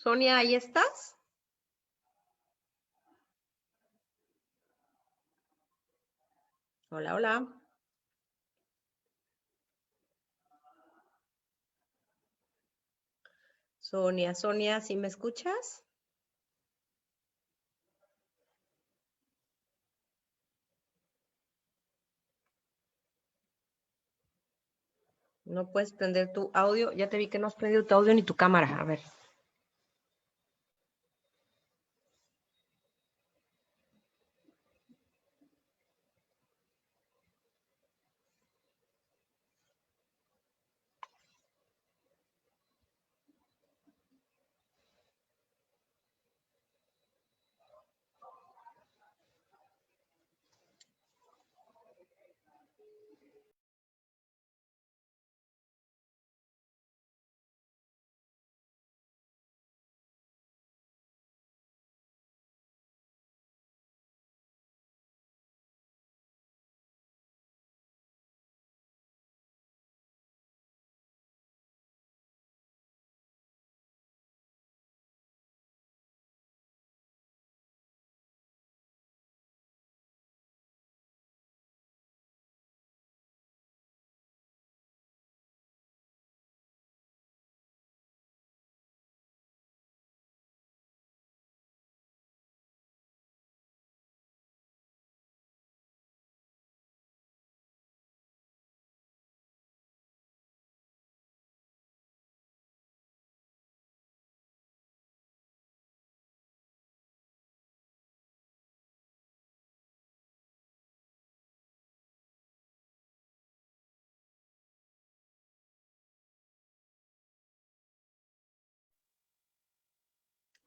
Sonia, ¿ahí estás? Hola, hola. Sonia, Sonia, ¿sí me escuchas? No puedes prender tu audio. Ya te vi que no has prendido tu audio ni tu cámara. A ver.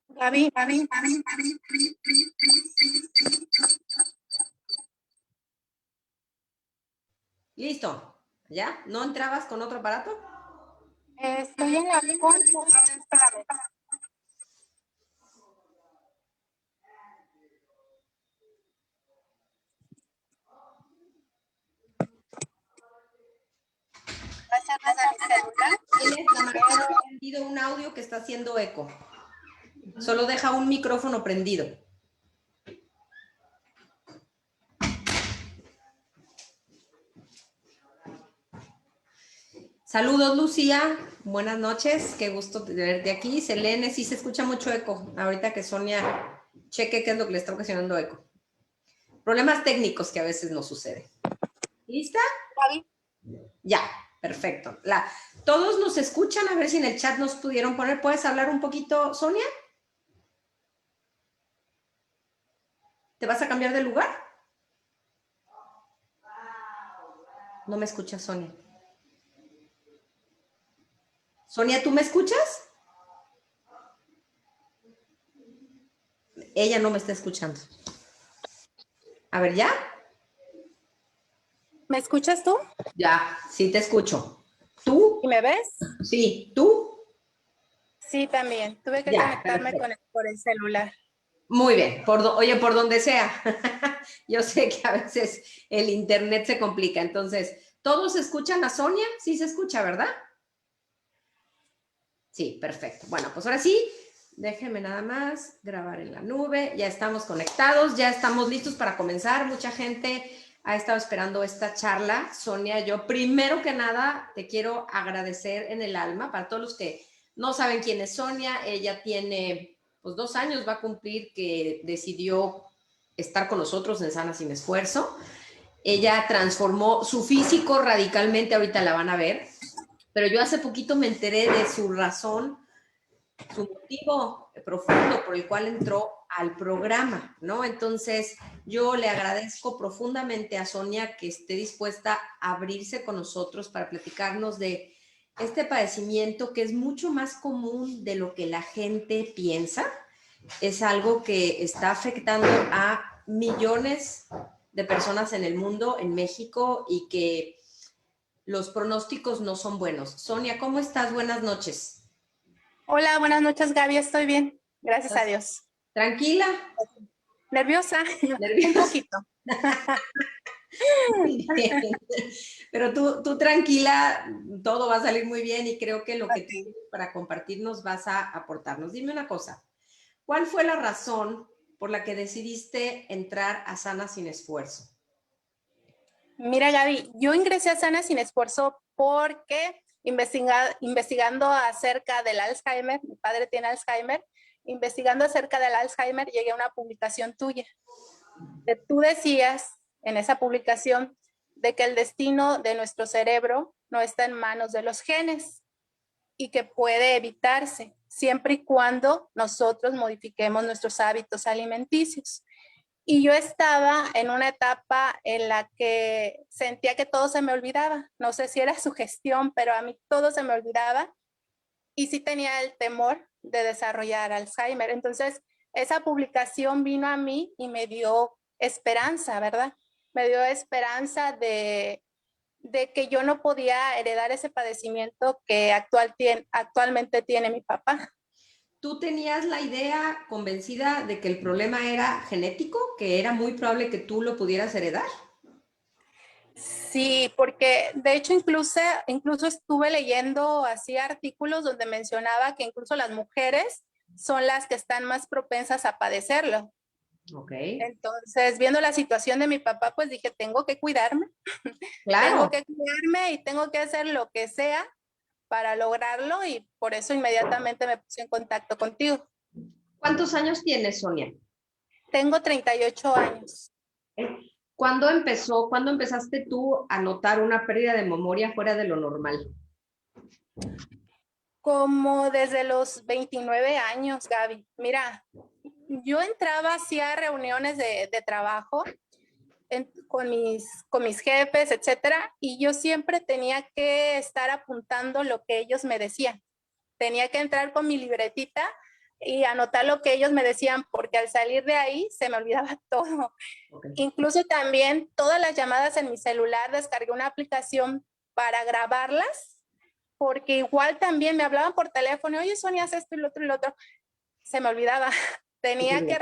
Gaby, Listo. ¿Ya? ¿No entrabas con otro aparato? estoy en la compu. Espérame. Gracias desde mi celular. Tienes la máquina prendido un audio que está haciendo eco. Solo deja un micrófono prendido. Saludos, Lucía. Buenas noches. Qué gusto verte aquí. Selene, sí se escucha mucho eco. Ahorita que Sonia cheque qué es lo que le está ocasionando eco. Problemas técnicos que a veces nos suceden. ¿Lista? Gaby, Ya, perfecto. Todos nos escuchan, a ver si en el chat nos pudieron poner. ¿Puedes hablar un poquito, Sonia? ¿Te vas a cambiar de lugar? No me escuchas, Sonia. Sonia, ¿tú me escuchas? Ella no me está escuchando. A ver, ¿ya? ¿me escuchas tú? Ya, sí te escucho. ¿Tú? ¿Y me ves? Sí, ¿tú? Sí, también. Tuve que Ya, conectarme perfecto. por el celular. Muy bien. Oye, por donde sea. Yo sé que a veces el internet se complica. Entonces, ¿todos escuchan a Sonia? Sí se escucha, ¿verdad? Sí, perfecto. Bueno, pues ahora sí, déjenme nada más grabar en la nube. Ya estamos conectados, ya estamos listos para comenzar. Mucha gente ha estado esperando esta charla. Sonia, yo primero que nada te quiero agradecer en el alma para todos los que no saben quién es Sonia. Ella tiene, pues 2 años va a cumplir que decidió estar con nosotros en Sana Sin Esfuerzo. Ella transformó su físico radicalmente, ahorita la van a ver, pero yo hace poquito me enteré de su razón, su motivo profundo por el cual entró al programa, ¿no? Entonces, yo le agradezco profundamente a Sonia que esté dispuesta a abrirse con nosotros para platicarnos de este padecimiento que es mucho más común de lo que la gente piensa. Es algo que está afectando a millones de personas en el mundo, en México, y que los pronósticos no son buenos. Sonia, ¿cómo estás? Buenas noches. Hola, buenas noches, Gaby. Estoy bien. Gracias a ¿Estás Dios. tranquila? ¿Nerviosa? Un ¿Nerviosa? poquito. Muy bien. Pero tú tranquila, todo va a salir muy bien y creo que lo que tú Ok. tienes para compartirnos vas a aportarnos. Dime una cosa, ¿cuál fue la razón por la que decidiste entrar a Sana Sin Esfuerzo? Mira, Gaby, yo ingresé a Sana Sin Esfuerzo porque investigando acerca del Alzheimer, mi padre tiene Alzheimer, investigando acerca del Alzheimer, llegué a una publicación tuya. Tú decías en esa publicación de que el destino de nuestro cerebro no está en manos de los genes y que puede evitarse siempre y cuando nosotros modifiquemos nuestros hábitos alimenticios. Y yo estaba en una etapa en la que sentía que todo se me olvidaba. No sé si era su gestión, pero a mí todo se me olvidaba y sí tenía el temor de desarrollar Alzheimer. Entonces, esa publicación vino a mí y me dio esperanza, ¿verdad? Me dio esperanza de que yo no podía heredar ese padecimiento que actualmente tiene mi papá. ¿Tú tenías la idea convencida de que el problema era genético, que era muy probable que tú lo pudieras heredar? Sí, porque de hecho incluso estuve leyendo así artículos donde mencionaba que incluso las mujeres son las que están más propensas a padecerlo. Ok, Entonces, viendo la situación de mi papá, pues dije, tengo claro. que cuidarme y tengo que hacer lo que sea para lograrlo y por eso inmediatamente me puse en contacto contigo. ¿Cuántos años tienes, Sonia? Tengo 38 años. ¿Cuándo empezaste tú a notar una pérdida de memoria fuera de lo normal? Como desde los 29 años, Gaby. Mira, yo entraba así a reuniones de trabajo con mis jefes, etcétera, y yo siempre tenía que estar apuntando lo que ellos me decían. Tenía que entrar con mi libretita y anotar lo que ellos me decían, porque al salir de ahí se me olvidaba todo. Okay. Incluso también todas las llamadas en mi celular, descargué una aplicación para grabarlas, porque igual también me hablaban por teléfono, oye, Sonia, haz esto y lo otro y lo otro. Se me olvidaba. Tenía que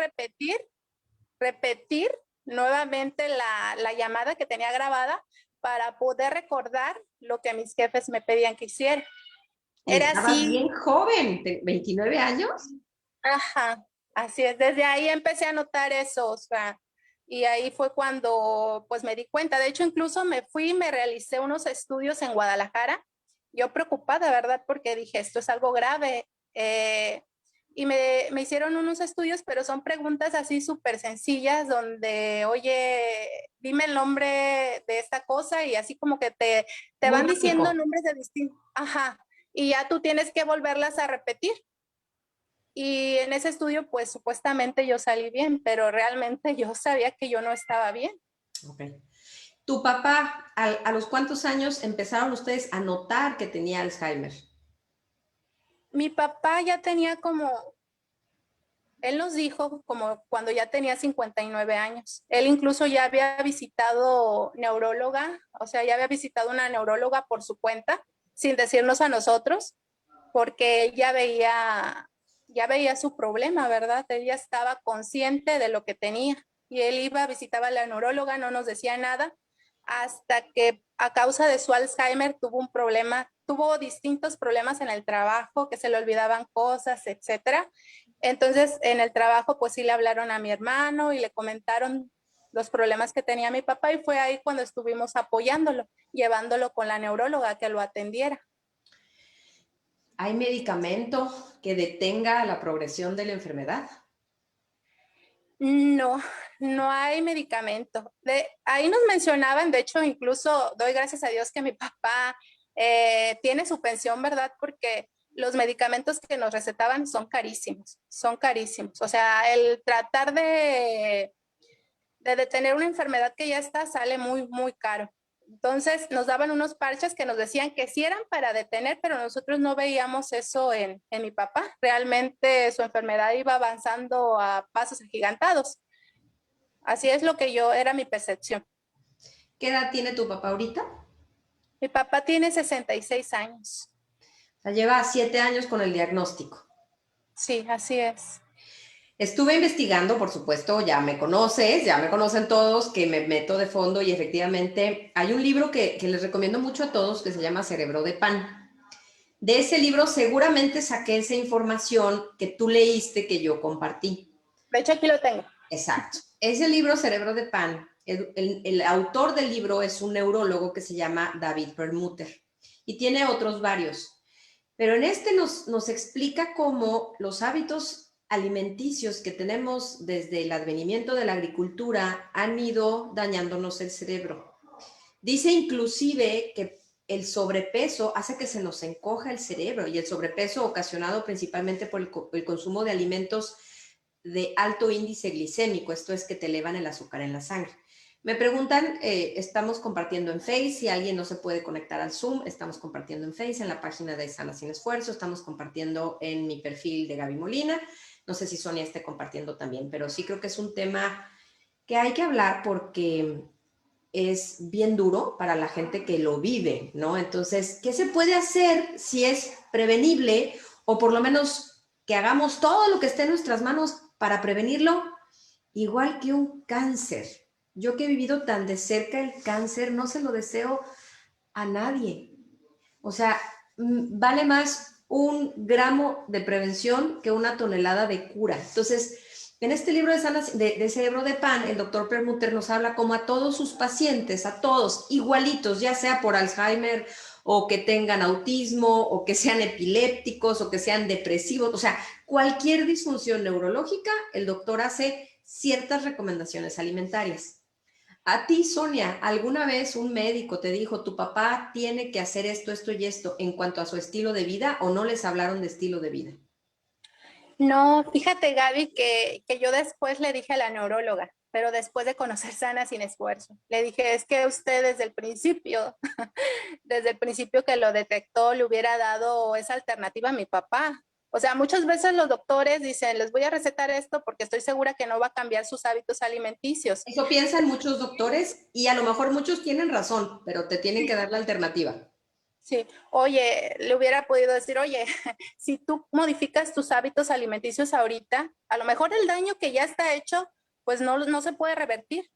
repetir nuevamente la llamada que tenía grabada para poder recordar lo que mis jefes me pedían que hiciera. Y Era estabas así, bien joven, 29 años. ajá, así es. Desde ahí empecé a notar eso, o sea, y ahí fue cuando pues me di cuenta. De hecho, incluso me fui y me realicé unos estudios en Guadalajara. Yo preocupada, ¿verdad? Porque dije, esto es algo grave. Y me hicieron unos estudios, pero son preguntas así súper sencillas donde, oye, dime el nombre de esta cosa y así como que te Muy van diciendo básico. nombres de distintos, ajá, y ya tú tienes que volverlas a repetir. Y en ese estudio, pues supuestamente yo salí bien, pero realmente yo sabía que yo no estaba bien. Okay. ¿Tu papá, a los cuántos años empezaron ustedes a notar que tenía Alzheimer? Mi papá ya tenía él nos dijo como cuando ya tenía 59 años. Él incluso ya había visitado neuróloga, o sea, ya había visitado una neuróloga por su cuenta, sin decirnos a nosotros, porque él ya veía su problema, ¿verdad? Él ya estaba consciente de lo que tenía y él iba, visitaba a la neuróloga, no nos decía nada, hasta que a causa de su Alzheimer tuvo un problema, tuvo distintos problemas en el trabajo, que se le olvidaban cosas, etcétera. Entonces, en el trabajo, pues sí le hablaron a mi hermano y le comentaron los problemas que tenía mi papá y fue ahí cuando estuvimos apoyándolo, llevándolo con la neuróloga que lo atendiera. ¿Hay medicamento que detenga la progresión de la enfermedad? No, no hay medicamento. Ahí nos mencionaban, de hecho, incluso doy gracias a Dios que mi papá tiene su pensión, ¿verdad? Porque los medicamentos que nos recetaban son carísimos, son carísimos. O sea, el tratar de detener una enfermedad que ya está sale muy, muy caro. Entonces nos daban unos parches que nos decían que sí eran para detener, pero nosotros no veíamos eso en mi papá. Realmente su enfermedad iba avanzando a pasos agigantados. Así es lo que era mi percepción. ¿Qué edad tiene tu papá ahorita? Mi papá tiene 66 años. O sea, lleva 7 años con el diagnóstico. Sí, así es. Estuve investigando, por supuesto, ya me conoces, ya me conocen todos, que me meto de fondo y efectivamente hay un libro que les recomiendo mucho a todos que se llama Cerebro de Pan. De ese libro seguramente saqué esa información que tú leíste que yo compartí. De hecho, aquí lo tengo. Exacto. Ese libro, Cerebro de Pan, el autor del libro es un neurólogo que se llama David Perlmutter y tiene otros varios. Pero en este nos explica cómo los hábitos alimenticios que tenemos desde el advenimiento de la agricultura han ido dañándonos el cerebro. Dice inclusive que el sobrepeso hace que se nos encoja el cerebro y el sobrepeso ocasionado principalmente por el consumo de alimentos de alto índice glicémico, esto es que te elevan el azúcar en la sangre. Me preguntan, estamos compartiendo en Face, si alguien no se puede conectar al Zoom, estamos compartiendo en Face, en la página de Sana Sin Esfuerzo, estamos compartiendo en mi perfil de Gaby Molina, no sé si Sonia esté compartiendo también, pero sí creo que es un tema que hay que hablar porque es bien duro para la gente que lo vive, ¿no? Entonces, ¿qué se puede hacer si es prevenible o por lo menos que hagamos todo lo que esté en nuestras manos para prevenirlo? Igual que un cáncer. Yo que he vivido tan de cerca el cáncer, no se lo deseo a nadie. O sea, vale más un gramo de prevención que una tonelada de cura. Entonces, en este libro de Cerebro de Pan, el doctor Perlmutter nos habla como a todos sus pacientes, a todos, igualitos, ya sea por Alzheimer o que tengan autismo o que sean epilépticos o que sean depresivos, o sea, cualquier disfunción neurológica, el doctor hace ciertas recomendaciones alimentarias. A ti, Sonia, ¿alguna vez un médico te dijo, tu papá tiene que hacer esto, esto y esto en cuanto a su estilo de vida o no les hablaron de estilo de vida? No, fíjate, Gaby, que yo después le dije a la neuróloga, pero después de conocer Sana Sin Esfuerzo, le dije, es que usted desde el principio, desde el principio que lo detectó, le hubiera dado esa alternativa a mi papá. O sea, muchas veces los doctores dicen, les voy a recetar esto porque estoy segura que no va a cambiar sus hábitos alimenticios. Eso piensan muchos doctores y a lo mejor muchos tienen razón, pero te tienen Sí. que dar la alternativa. Sí, oye, le hubiera podido decir, oye, si tú modificas tus hábitos alimenticios ahorita, a lo mejor el daño que ya está hecho, pues no se puede revertir,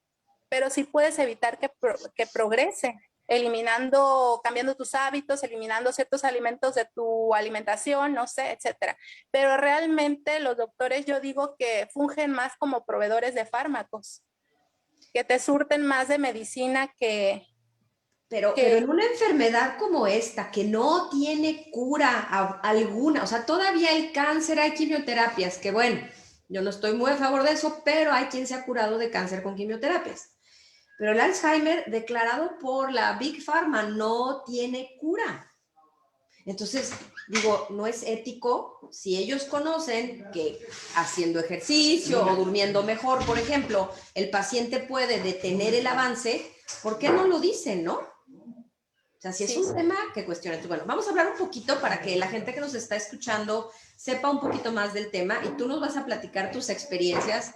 pero sí puedes evitar que progrese, eliminando, cambiando tus hábitos, eliminando ciertos alimentos de tu alimentación, no sé, etcétera. Pero realmente los doctores, yo digo que fungen más como proveedores de fármacos, que te surten más de medicina Pero en una enfermedad como esta, que no tiene cura alguna, o sea, todavía el cáncer hay quimioterapias, que bueno, yo no estoy muy a favor de eso, pero hay quien se ha curado de cáncer con quimioterapias. Pero el Alzheimer, declarado por la Big Pharma, no tiene cura. Entonces, digo, no es ético si ellos conocen que haciendo ejercicio o durmiendo mejor, por ejemplo, el paciente puede detener el avance, ¿por qué no lo dicen, no? O sea, si es un tema que cuestiona. Entonces, bueno, vamos a hablar un poquito para que la gente que nos está escuchando sepa un poquito más del tema y tú nos vas a platicar tus experiencias,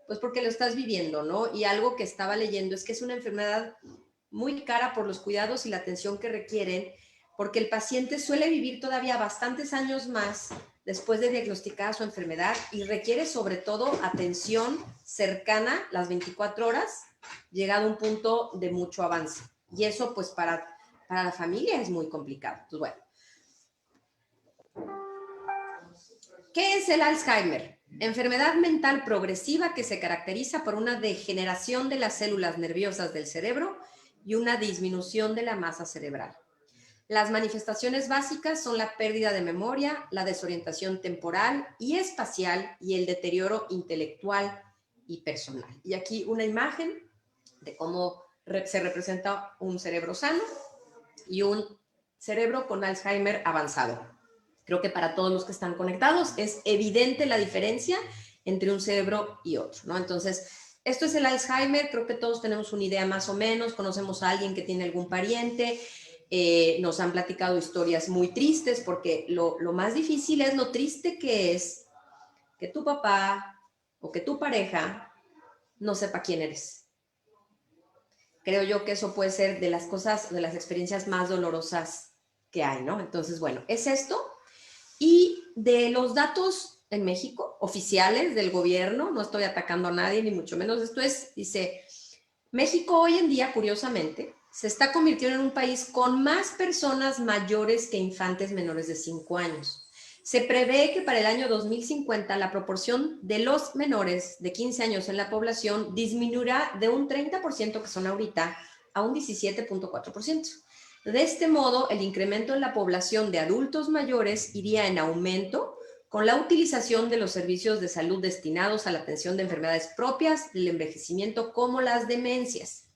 pues porque lo estás viviendo, ¿no? Y algo que estaba leyendo es que es una enfermedad muy cara por los cuidados y la atención que requieren, porque el paciente suele vivir todavía bastantes años más después de diagnosticada su enfermedad y requiere sobre todo atención cercana las 24 horas, llegado a un punto de mucho avance. Y eso pues para la familia es muy complicado. Entonces, bueno, ¿qué es el Alzheimer? Enfermedad mental progresiva que se caracteriza por una degeneración de las células nerviosas del cerebro y una disminución de la masa cerebral. Las manifestaciones básicas son la pérdida de memoria, la desorientación temporal y espacial y el deterioro intelectual y personal. Y aquí una imagen de cómo se representa un cerebro sano y un cerebro con Alzheimer avanzado. Creo que para todos los que están conectados es evidente la diferencia entre un cerebro y otro, ¿no? Entonces, esto es el Alzheimer, creo que todos tenemos una idea más o menos, conocemos a alguien que tiene algún pariente, nos han platicado historias muy tristes, porque lo más difícil es lo triste que es que tu papá o que tu pareja no sepa quién eres. Creo yo que eso puede ser de las cosas, de las experiencias más dolorosas que hay, ¿no? Entonces, bueno, es esto. Y de los datos en México, oficiales del gobierno, no estoy atacando a nadie, ni mucho menos. Esto es, dice, México hoy en día, curiosamente, se está convirtiendo en un país con más personas mayores que infantes menores de 5 años. Se prevé que para el año 2050 la proporción de los menores de 15 años en la población disminuirá de un 30% que son ahorita a un 17.4%. De este modo, el incremento en la población de adultos mayores iría en aumento con la utilización de los servicios de salud destinados a la atención de enfermedades propias del envejecimiento como las demencias.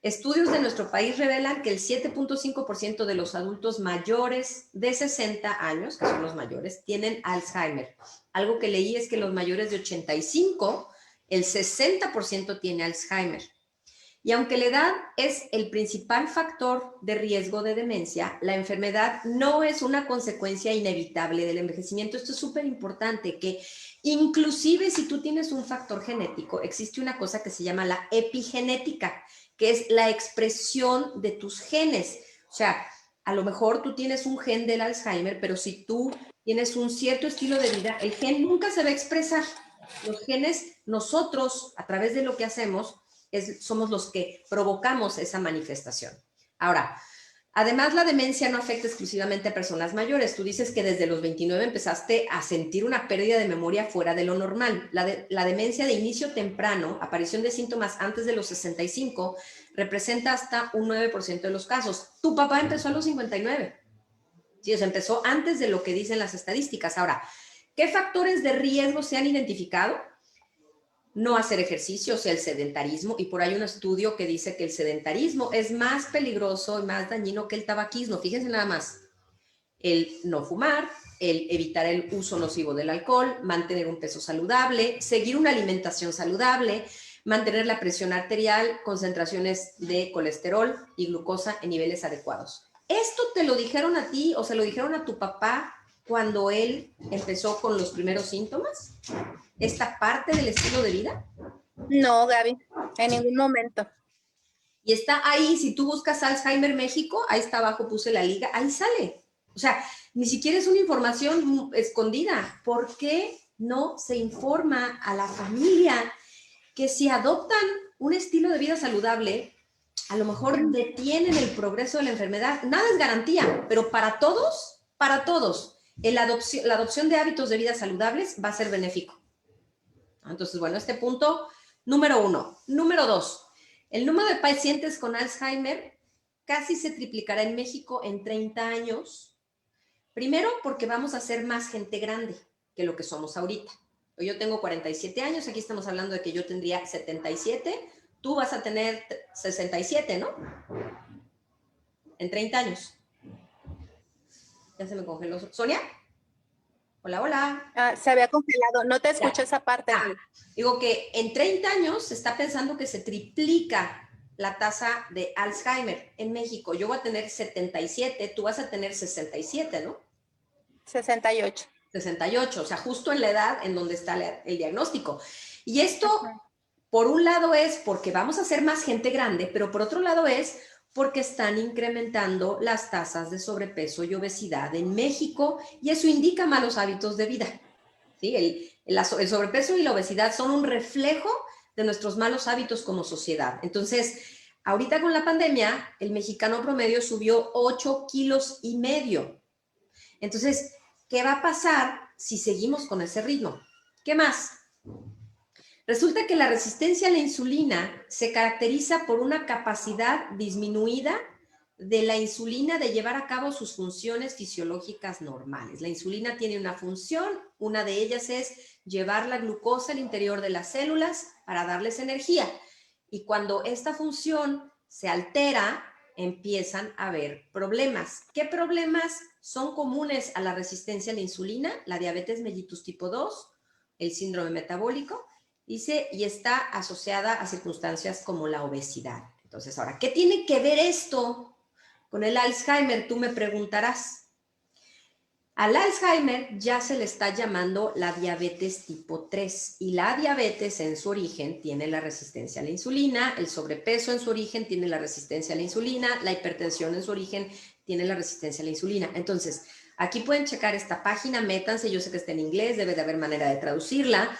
Estudios de nuestro país revelan que el 7.5% de los adultos mayores de 60 años, que son los mayores, tienen Alzheimer. Algo que leí es que los mayores de 85, el 60% tiene Alzheimer. Y aunque la edad es el principal factor de riesgo de demencia, la enfermedad no es una consecuencia inevitable del envejecimiento. Esto es súper importante, que inclusive si tú tienes un factor genético, existe una cosa que se llama la epigenética, que es la expresión de tus genes. O sea, a lo mejor tú tienes un gen del Alzheimer, pero si tú tienes un cierto estilo de vida, el gen nunca se va a expresar. Los genes, nosotros, a través de lo que hacemos, somos los que provocamos esa manifestación. Ahora, además la demencia no afecta exclusivamente a personas mayores. Tú dices que desde los 29 empezaste a sentir una pérdida de memoria fuera de lo normal. La demencia de inicio temprano, aparición de síntomas antes de los 65, representa hasta un 9% de los casos. Tu papá empezó a los 59. Sí, o sea, empezó antes de lo que dicen las estadísticas. Ahora, ¿qué factores de riesgo se han identificado? No hacer ejercicio, o sea, el sedentarismo, y por ahí un estudio que dice que el sedentarismo es más peligroso y más dañino que el tabaquismo. Fíjense nada más, el no fumar, el evitar el uso nocivo del alcohol, mantener un peso saludable, seguir una alimentación saludable, mantener la presión arterial, concentraciones de colesterol y glucosa en niveles adecuados. ¿Esto te lo dijeron a ti o se lo dijeron a tu papá cuando él empezó con los primeros síntomas? ¿Esta parte del estilo de vida? No, Gaby, en ningún momento. Y está ahí, si tú buscas Alzheimer México, ahí está abajo, puse la liga, ahí sale. O sea, ni siquiera es una información escondida. ¿Por qué no se informa a la familia que si adoptan un estilo de vida saludable, a lo mejor detienen el progreso de la enfermedad? Nada es garantía, pero para todos, la adopción de hábitos de vida saludables va a ser benéfico. Entonces, bueno, este punto número 1. Número 2, el número de pacientes con Alzheimer casi se triplicará en México en 30 años. Primero, porque vamos a ser más gente grande que lo que somos ahorita. Yo tengo 47 años, aquí estamos hablando de que yo tendría 77, tú vas a tener 67, ¿no? En 30 años. Ya se me congeló. ¿Sonia? Hola, hola. Se había congelado, no te escuché esa parte. Digo que en 30 años se está pensando que se triplica la tasa de Alzheimer en México. Yo voy a tener 77, tú vas a tener 67, ¿no? 68. 68, o sea, justo en la edad en donde está el diagnóstico. Y esto, por un lado, es porque vamos a ser más gente grande, pero por otro lado es porque están incrementando las tasas de sobrepeso y obesidad en México, y eso indica malos hábitos de vida. ¿Sí? El sobrepeso y la obesidad son un reflejo de nuestros malos hábitos como sociedad. Entonces, ahorita con la pandemia, el mexicano promedio subió 8 kilos y medio. Entonces, ¿qué va a pasar si seguimos con ese ritmo? ¿Qué más? Resulta que la resistencia a la insulina se caracteriza por una capacidad disminuida de la insulina de llevar a cabo sus funciones fisiológicas normales. La insulina tiene una función, una de ellas es llevar la glucosa al interior de las células para darles energía. Y cuando esta función se altera, empiezan a haber problemas. ¿Qué problemas son comunes a la resistencia a la insulina? La diabetes mellitus tipo 2, el síndrome metabólico, dice, y está asociada a circunstancias como la obesidad. Entonces, ahora, ¿qué tiene que ver esto con el Alzheimer? Tú me preguntarás. Al Alzheimer ya se le está llamando la diabetes tipo 3, y la diabetes en su origen tiene la resistencia a la insulina, el sobrepeso en su origen tiene la resistencia a la insulina, la hipertensión en su origen tiene la resistencia a la insulina. Entonces, Aquí pueden checar esta página, métanse, yo sé que está en inglés, debe de haber manera de traducirla,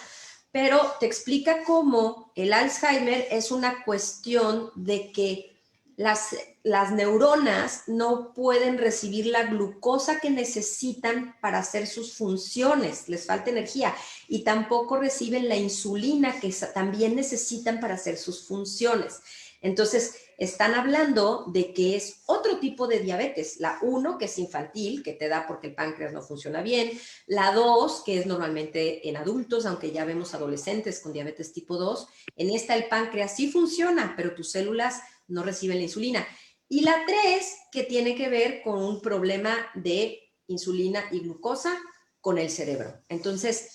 pero te explica cómo el Alzheimer es una cuestión de que las neuronas no pueden recibir la glucosa que necesitan para hacer sus funciones, les falta energía, y tampoco reciben la insulina que también necesitan para hacer sus funciones. Entonces, están hablando de que es otro tipo de diabetes. La 1, que es infantil, que te da porque el páncreas no funciona bien. La 2, que es normalmente en adultos, aunque ya vemos adolescentes con diabetes tipo 2. En esta el páncreas sí funciona, pero tus células no reciben la insulina. Y la 3, que tiene que ver con un problema de insulina y glucosa con el cerebro. Entonces,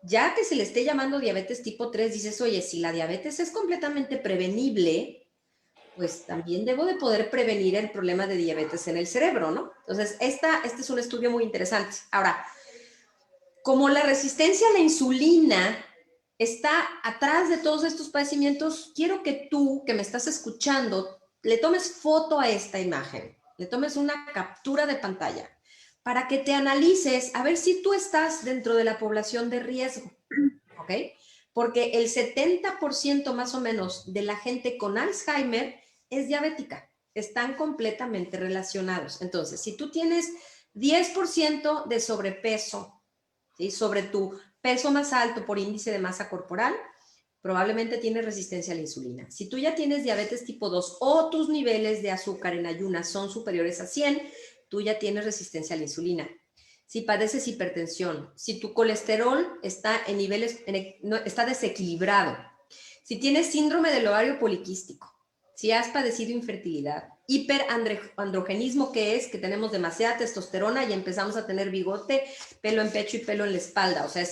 ya que se le esté llamando diabetes tipo 3, dices, oye, si la diabetes es completamente prevenible, pues también debo de poder prevenir el problema de diabetes en el cerebro, ¿no? Entonces, este es un estudio muy interesante. Ahora, como la resistencia a la insulina está atrás de todos estos padecimientos, quiero que tú, que me estás escuchando, le tomes foto a esta imagen, le tomes una captura de pantalla para que te analices a ver si tú estás dentro de la población de riesgo, ¿ok? Porque el 70% más o menos de la gente con Alzheimer es diabética, están completamente relacionados. Entonces, si tú tienes 10% de sobrepeso, ¿sí? Sobre tu peso más alto por índice de masa corporal, probablemente tienes resistencia a la insulina. Si tú ya tienes diabetes tipo 2 o tus niveles de azúcar en ayunas son superiores a 100, tú ya tienes resistencia a la insulina. Si padeces hipertensión, si tu colesterol está en niveles, está desequilibrado, si tienes síndrome del ovario poliquístico, si has padecido infertilidad, hiperandrogenismo, que es que tenemos demasiada testosterona y empezamos a tener bigote, pelo en pecho y pelo en la espalda. O sea,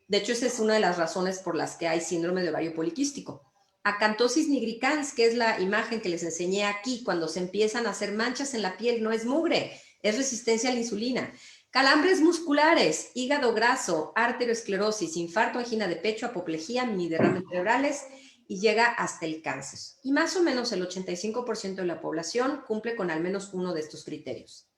de hecho, esa es una de las razones por las que hay síndrome de ovario poliquístico. Acantosis nigricans, que es la imagen que les enseñé aquí, cuando se empiezan a hacer manchas en la piel, no es mugre, es resistencia a la insulina. Calambres musculares, hígado graso, arteriosclerosis, infarto, angina de pecho, apoplejía, mini derrames cerebrales, y llega hasta el cáncer. Y más o menos el 85% de la población cumple con al menos uno de estos criterios.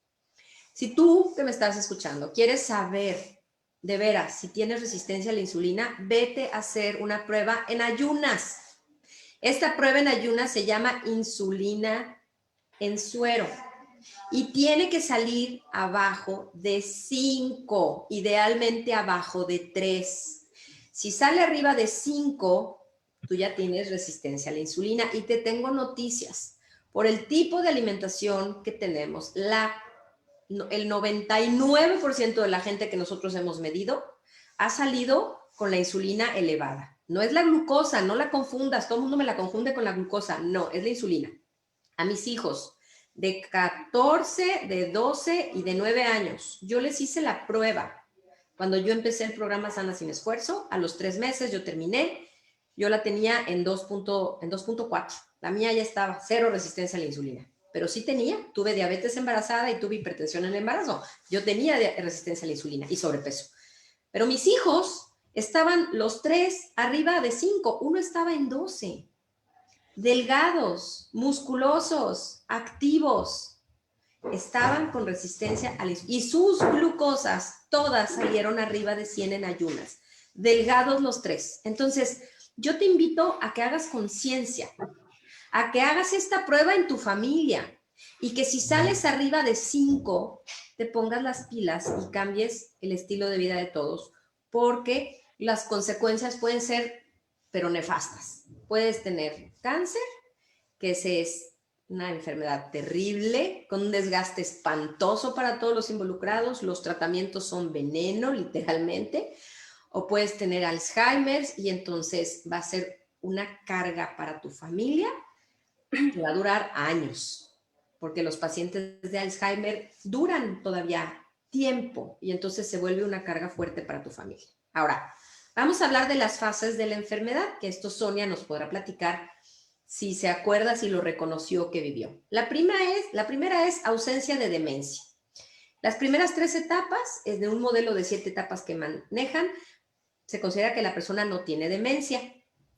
Si tú que me estás escuchando quieres saber de veras si tienes resistencia a la insulina, vete a hacer una prueba en ayunas. Esta prueba en ayunas se llama insulina en suero y tiene que salir abajo de 5, idealmente abajo de 3. Si sale arriba de 5, tú ya tienes resistencia a la insulina. Y te tengo noticias. Por el tipo de alimentación que tenemos, el 99% de la gente que nosotros hemos medido ha salido con la insulina elevada. No es la glucosa, no la confundas. Todo el mundo me la confunde con la glucosa. No, es la insulina. A mis hijos de 14, de 12 y de 9 años, yo les hice la prueba. Cuando yo empecé el programa Sana Sin Esfuerzo, a los 3 meses yo terminé, yo la tenía en 2.4. La mía ya estaba, 0 resistencia a la insulina. Pero sí tuve diabetes embarazada y tuve hipertensión en el embarazo. Yo tenía resistencia a la insulina y sobrepeso. Pero mis hijos estaban los 3 arriba de 5, uno estaba en 12. Delgados, musculosos, activos, estaban con resistencia a la insulina. Y sus glucosas todas salieron arriba de 100 en ayunas. Delgados los 3. Entonces, yo te invito a que hagas conciencia, a que hagas esta prueba en tu familia y que si sales arriba de 5, te pongas las pilas y cambies el estilo de vida de todos, porque las consecuencias pueden ser, pero nefastas. Puedes tener cáncer, que es una enfermedad terrible, con un desgaste espantoso para todos los involucrados. Los tratamientos son veneno, literalmente. O puedes tener Alzheimer y entonces va a ser una carga para tu familia que va a durar años, porque los pacientes de Alzheimer duran todavía tiempo y entonces se vuelve una carga fuerte para tu familia. Ahora, vamos a hablar de las fases de la enfermedad, que esto Sonia nos podrá platicar si se acuerda, si lo reconoció que vivió. La primera es ausencia de demencia. Las primeras 3 etapas es de un modelo de 7 etapas que manejan. Se considera que la persona no tiene demencia.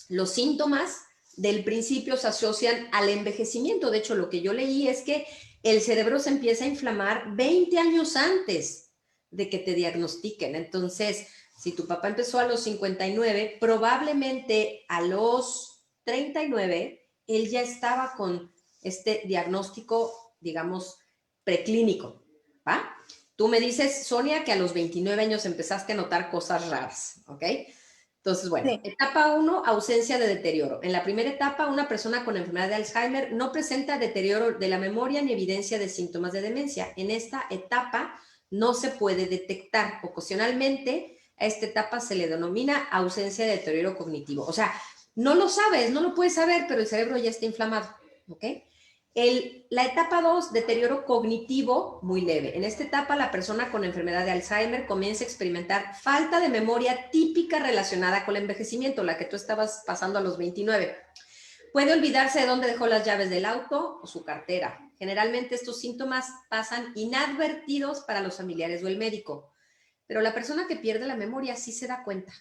Los síntomas del principio se asocian al envejecimiento. De hecho, lo que yo leí es que el cerebro se empieza a inflamar 20 años antes de que te diagnostiquen. Entonces, si tu papá empezó a los 59, probablemente a los 39, él ya estaba con este diagnóstico, digamos, preclínico, ¿va? Tú me dices, Sonia, que a los 29 años empezaste a notar cosas raras, ¿ok? Entonces, bueno, Sí. etapa 1, ausencia de deterioro. En la primera etapa, una persona con enfermedad de Alzheimer no presenta deterioro de la memoria ni evidencia de síntomas de demencia. En esta etapa no se puede detectar. Ocasionalmente, a esta etapa se le denomina ausencia de deterioro cognitivo. O sea, no lo sabes, no lo puedes saber, pero el cerebro ya está inflamado, ¿ok? La etapa 2, deterioro cognitivo muy leve. En esta etapa, la persona con enfermedad de Alzheimer comienza a experimentar falta de memoria típica relacionada con el envejecimiento, la que tú estabas pasando a los 29. Puede olvidarse de dónde dejó las llaves del auto o su cartera. Generalmente estos síntomas pasan inadvertidos para los familiares o el médico, pero la persona que pierde la memoria sí se da cuenta.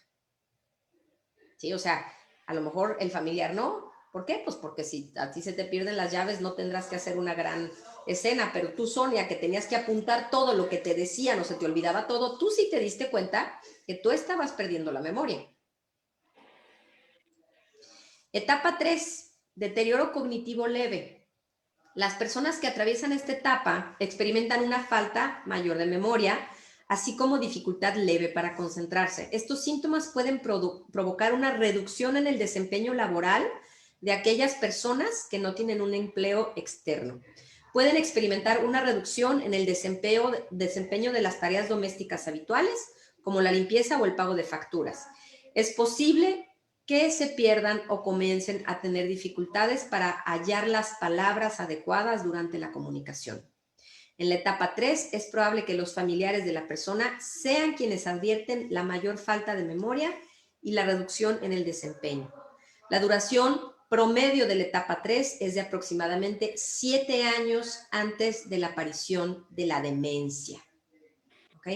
¿Sí? O sea, a lo mejor el familiar no. ¿Por qué? Pues porque si a ti se te pierden las llaves no tendrás que hacer una gran escena, pero tú, Sonia, que tenías que apuntar todo lo que te decían o se te olvidaba todo, tú sí te diste cuenta que tú estabas perdiendo la memoria. Etapa 3, deterioro cognitivo leve. Las personas que atraviesan esta etapa experimentan una falta mayor de memoria, así como dificultad leve para concentrarse. Estos síntomas pueden provocar una reducción en el desempeño laboral de aquellas personas que no tienen un empleo externo. Pueden experimentar una reducción en el desempeño de las tareas domésticas habituales, como la limpieza o el pago de facturas. Es posible que se pierdan o comiencen a tener dificultades para hallar las palabras adecuadas durante la comunicación. En la etapa 3, es probable que los familiares de la persona sean quienes advierten la mayor falta de memoria y la reducción en el desempeño. La duración promedio de la etapa 3 es de aproximadamente 7 años antes de la aparición de la demencia. ¿Ok?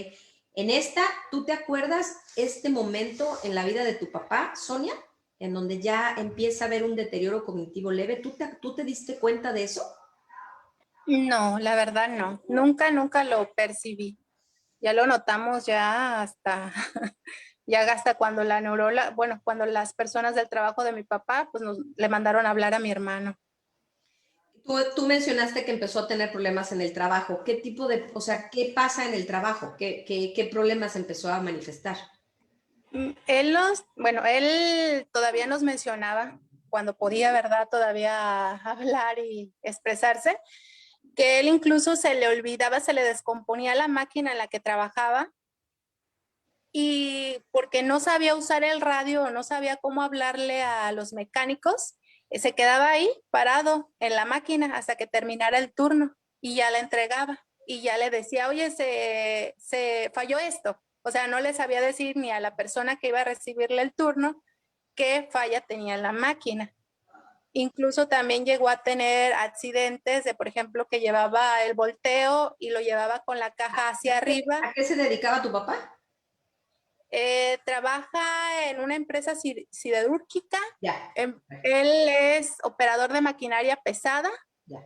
En esta, ¿tú te acuerdas este momento en la vida de tu papá, Sonia? En donde ya empieza a haber un deterioro cognitivo leve. ¿Tú te diste cuenta de eso? No, la verdad no. Nunca lo percibí. Ya lo notamos ya hasta, ya hasta cuando la neuróloga, bueno, cuando las personas del trabajo de mi papá, pues le mandaron a hablar a mi hermano. Tú mencionaste que empezó a tener problemas en el trabajo. ¿Qué tipo de, o sea, qué pasa en el trabajo? ¿Qué problemas empezó a manifestar? Él todavía nos mencionaba, cuando podía, ¿verdad? Todavía hablar y expresarse, que él incluso se le olvidaba, se le descomponía la máquina en la que trabajaba y porque no sabía usar el radio o no sabía cómo hablarle a los mecánicos, se quedaba ahí parado en la máquina hasta que terminara el turno y ya la entregaba y ya le decía, oye, se falló esto. O sea, no le sabía decir ni a la persona que iba a recibirle el turno qué falla tenía la máquina. Incluso también llegó a tener accidentes de, por ejemplo, que llevaba el volteo y lo llevaba con la caja hacia arriba. ¿A qué se dedicaba tu papá? Trabaja en una empresa siderúrgica. Ya. Él es operador de maquinaria pesada. Ya.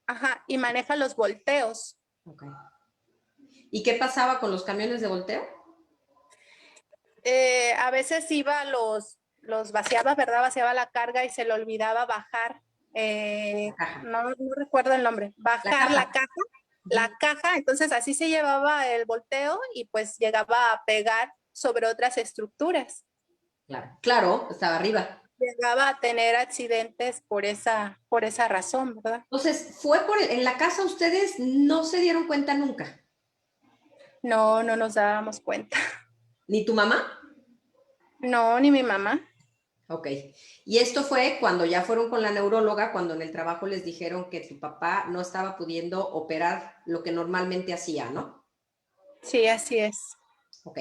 Ajá, y maneja los volteos. Ok. ¿Y qué pasaba con los camiones de volteo? A veces iba, los vaciaba, ¿verdad? Vaciaba la carga y se le olvidaba bajar. La caja. No recuerdo el nombre. La Bajar caja. la caja. Entonces así se llevaba el volteo y pues llegaba a pegar sobre otras estructuras. Claro. Claro, estaba arriba. Llegaba a tener accidentes por esa razón, ¿verdad? Entonces, en la casa ustedes no se dieron cuenta nunca. No nos dábamos cuenta. ¿Ni tu mamá? No, ni mi mamá. Ok. Y esto fue cuando ya fueron con la neuróloga, cuando en el trabajo les dijeron que tu papá no estaba pudiendo operar lo que normalmente hacía, ¿no? Sí, así es. Ok.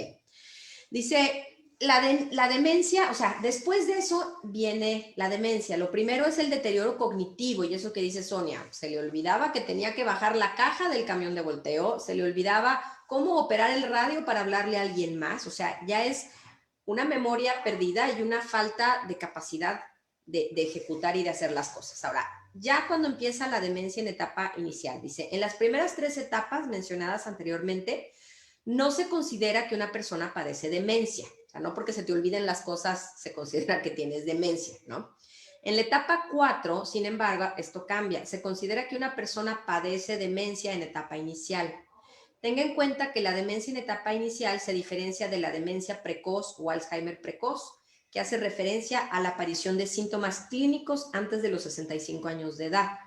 Dice, la demencia, o sea, después de eso viene la demencia. Lo primero es el deterioro cognitivo y eso que dice Sonia. Se le olvidaba que tenía que bajar la caja del camión de volteo, se le olvidaba cómo operar el radio para hablarle a alguien más. O sea, ya es una memoria perdida y una falta de capacidad de ejecutar y de hacer las cosas. Ahora, ya cuando empieza la demencia en etapa inicial, dice, en las primeras 3 etapas mencionadas anteriormente, no se considera que una persona padece demencia. O sea, no porque se te olviden las cosas se considera que tienes demencia, ¿no? En la etapa 4, sin embargo, esto cambia. Se considera que una persona padece demencia en etapa inicial. Tenga en cuenta que la demencia en etapa inicial se diferencia de la demencia precoz o Alzheimer precoz, que hace referencia a la aparición de síntomas clínicos antes de los 65 años de edad.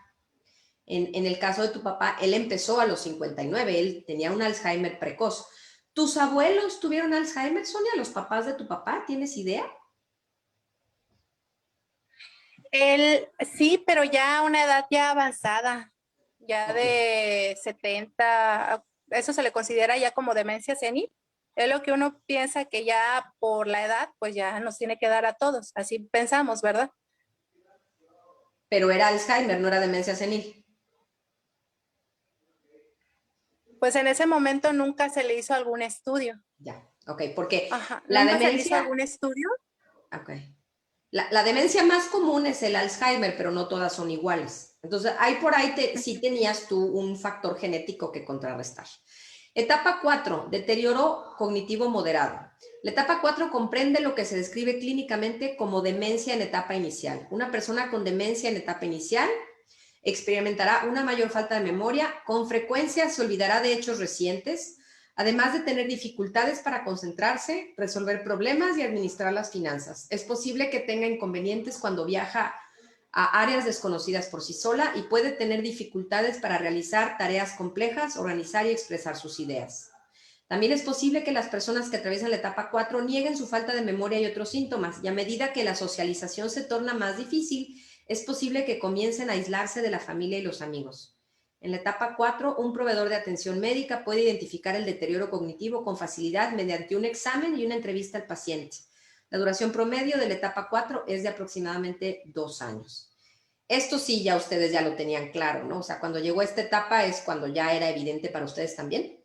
En el caso de tu papá, él empezó a los 59, él tenía un Alzheimer precoz. ¿Tus abuelos tuvieron Alzheimer, Sonia? ¿Los papás de tu papá? ¿Tienes idea? Él sí, pero ya a una edad ya avanzada, ya Ok. de 70, eso se le considera ya como demencia senil. Es lo que uno piensa que ya por la edad, pues ya nos tiene que dar a todos. Así pensamos, ¿verdad? Pero era Alzheimer, no era demencia senil. Pues en ese momento nunca se le hizo algún estudio. Ya, ok, porque Ajá, la nunca se le hizo demencia, algún estudio. ok, la demencia más común es el Alzheimer, pero no todas son iguales. Entonces, ahí por ahí sí tenías tú un factor genético que contrarrestar. Etapa 4, deterioro cognitivo moderado. La etapa 4 comprende lo que se describe clínicamente como demencia en etapa inicial. Una persona con demencia en etapa inicial experimentará una mayor falta de memoria, con frecuencia se olvidará de hechos recientes, además de tener dificultades para concentrarse, resolver problemas y administrar las finanzas. Es posible que tenga inconvenientes cuando viaja a áreas desconocidas por sí sola y puede tener dificultades para realizar tareas complejas, organizar y expresar sus ideas. También es posible que las personas que atraviesan la etapa 4 nieguen su falta de memoria y otros síntomas, y a medida que la socialización se torna más difícil, es posible que comiencen a aislarse de la familia y los amigos. En la etapa 4, un proveedor de atención médica puede identificar el deterioro cognitivo con facilidad mediante un examen y una entrevista al paciente. La duración promedio de la etapa 4 es de aproximadamente 2 años. Esto sí, ya ustedes ya lo tenían claro, ¿no? O sea, cuando llegó a esta etapa es cuando ya era evidente para ustedes también.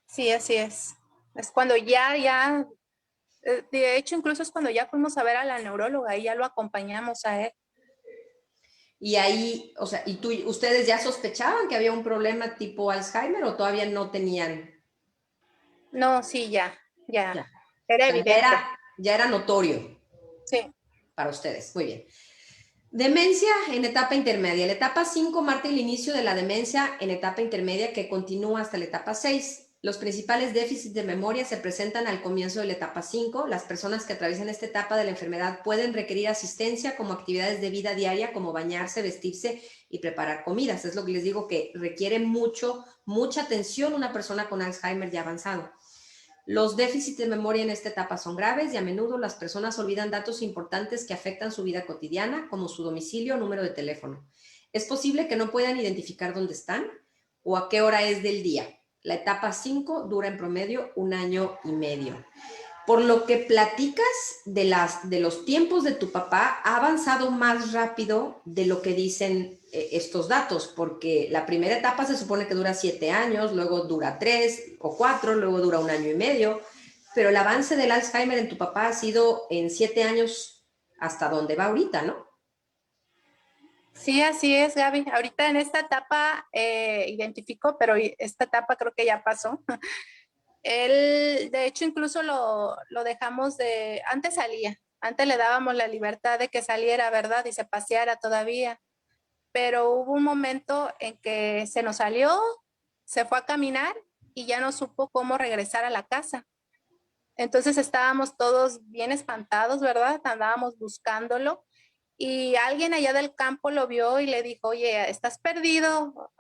Sí, así es. Es cuando de hecho, incluso es cuando ya fuimos a ver a la neuróloga y ya lo acompañamos a él. Y ahí, o sea, ustedes ya sospechaban que había un problema tipo Alzheimer o todavía no tenían? No, sí, ya. Ya. O Era sea, evidente. ya era notorio Sí. para ustedes. Muy bien. Demencia en etapa intermedia. La etapa 5 marca el inicio de la demencia en etapa intermedia que continúa hasta la etapa 6. Los principales déficits de memoria se presentan al comienzo de la etapa 5. Las personas que atraviesan esta etapa de la enfermedad pueden requerir asistencia como actividades de vida diaria, como bañarse, vestirse y preparar comidas. Es lo que les digo, que requiere mucha atención una persona con Alzheimer ya avanzado. Los déficits de memoria en esta etapa son graves y a menudo las personas olvidan datos importantes que afectan su vida cotidiana, como su domicilio o número de teléfono. Es posible que no puedan identificar dónde están o a qué hora es del día. La etapa 5 dura en promedio 1 año y medio. Por lo que platicas de los tiempos de tu papá, ha avanzado más rápido de lo que dicen estos datos, porque la primera etapa se supone que dura 7 años, luego dura 3 o 4, luego dura 1 año y medio, pero el avance del Alzheimer en tu papá ha sido en 7 años hasta donde va ahorita, ¿no? Sí, así es, Gaby. Ahorita en esta etapa identificó, pero esta etapa creo que ya pasó. Él, de hecho, incluso lo dejamos antes salía, antes le dábamos la libertad de que saliera, ¿verdad? Y se paseara todavía. Pero hubo un momento en que se nos salió, se fue a caminar y ya no supo cómo regresar a la casa. Entonces estábamos todos bien espantados, ¿verdad? Andábamos buscándolo y alguien allá del campo lo vio y le dijo, oye, ¿estás perdido?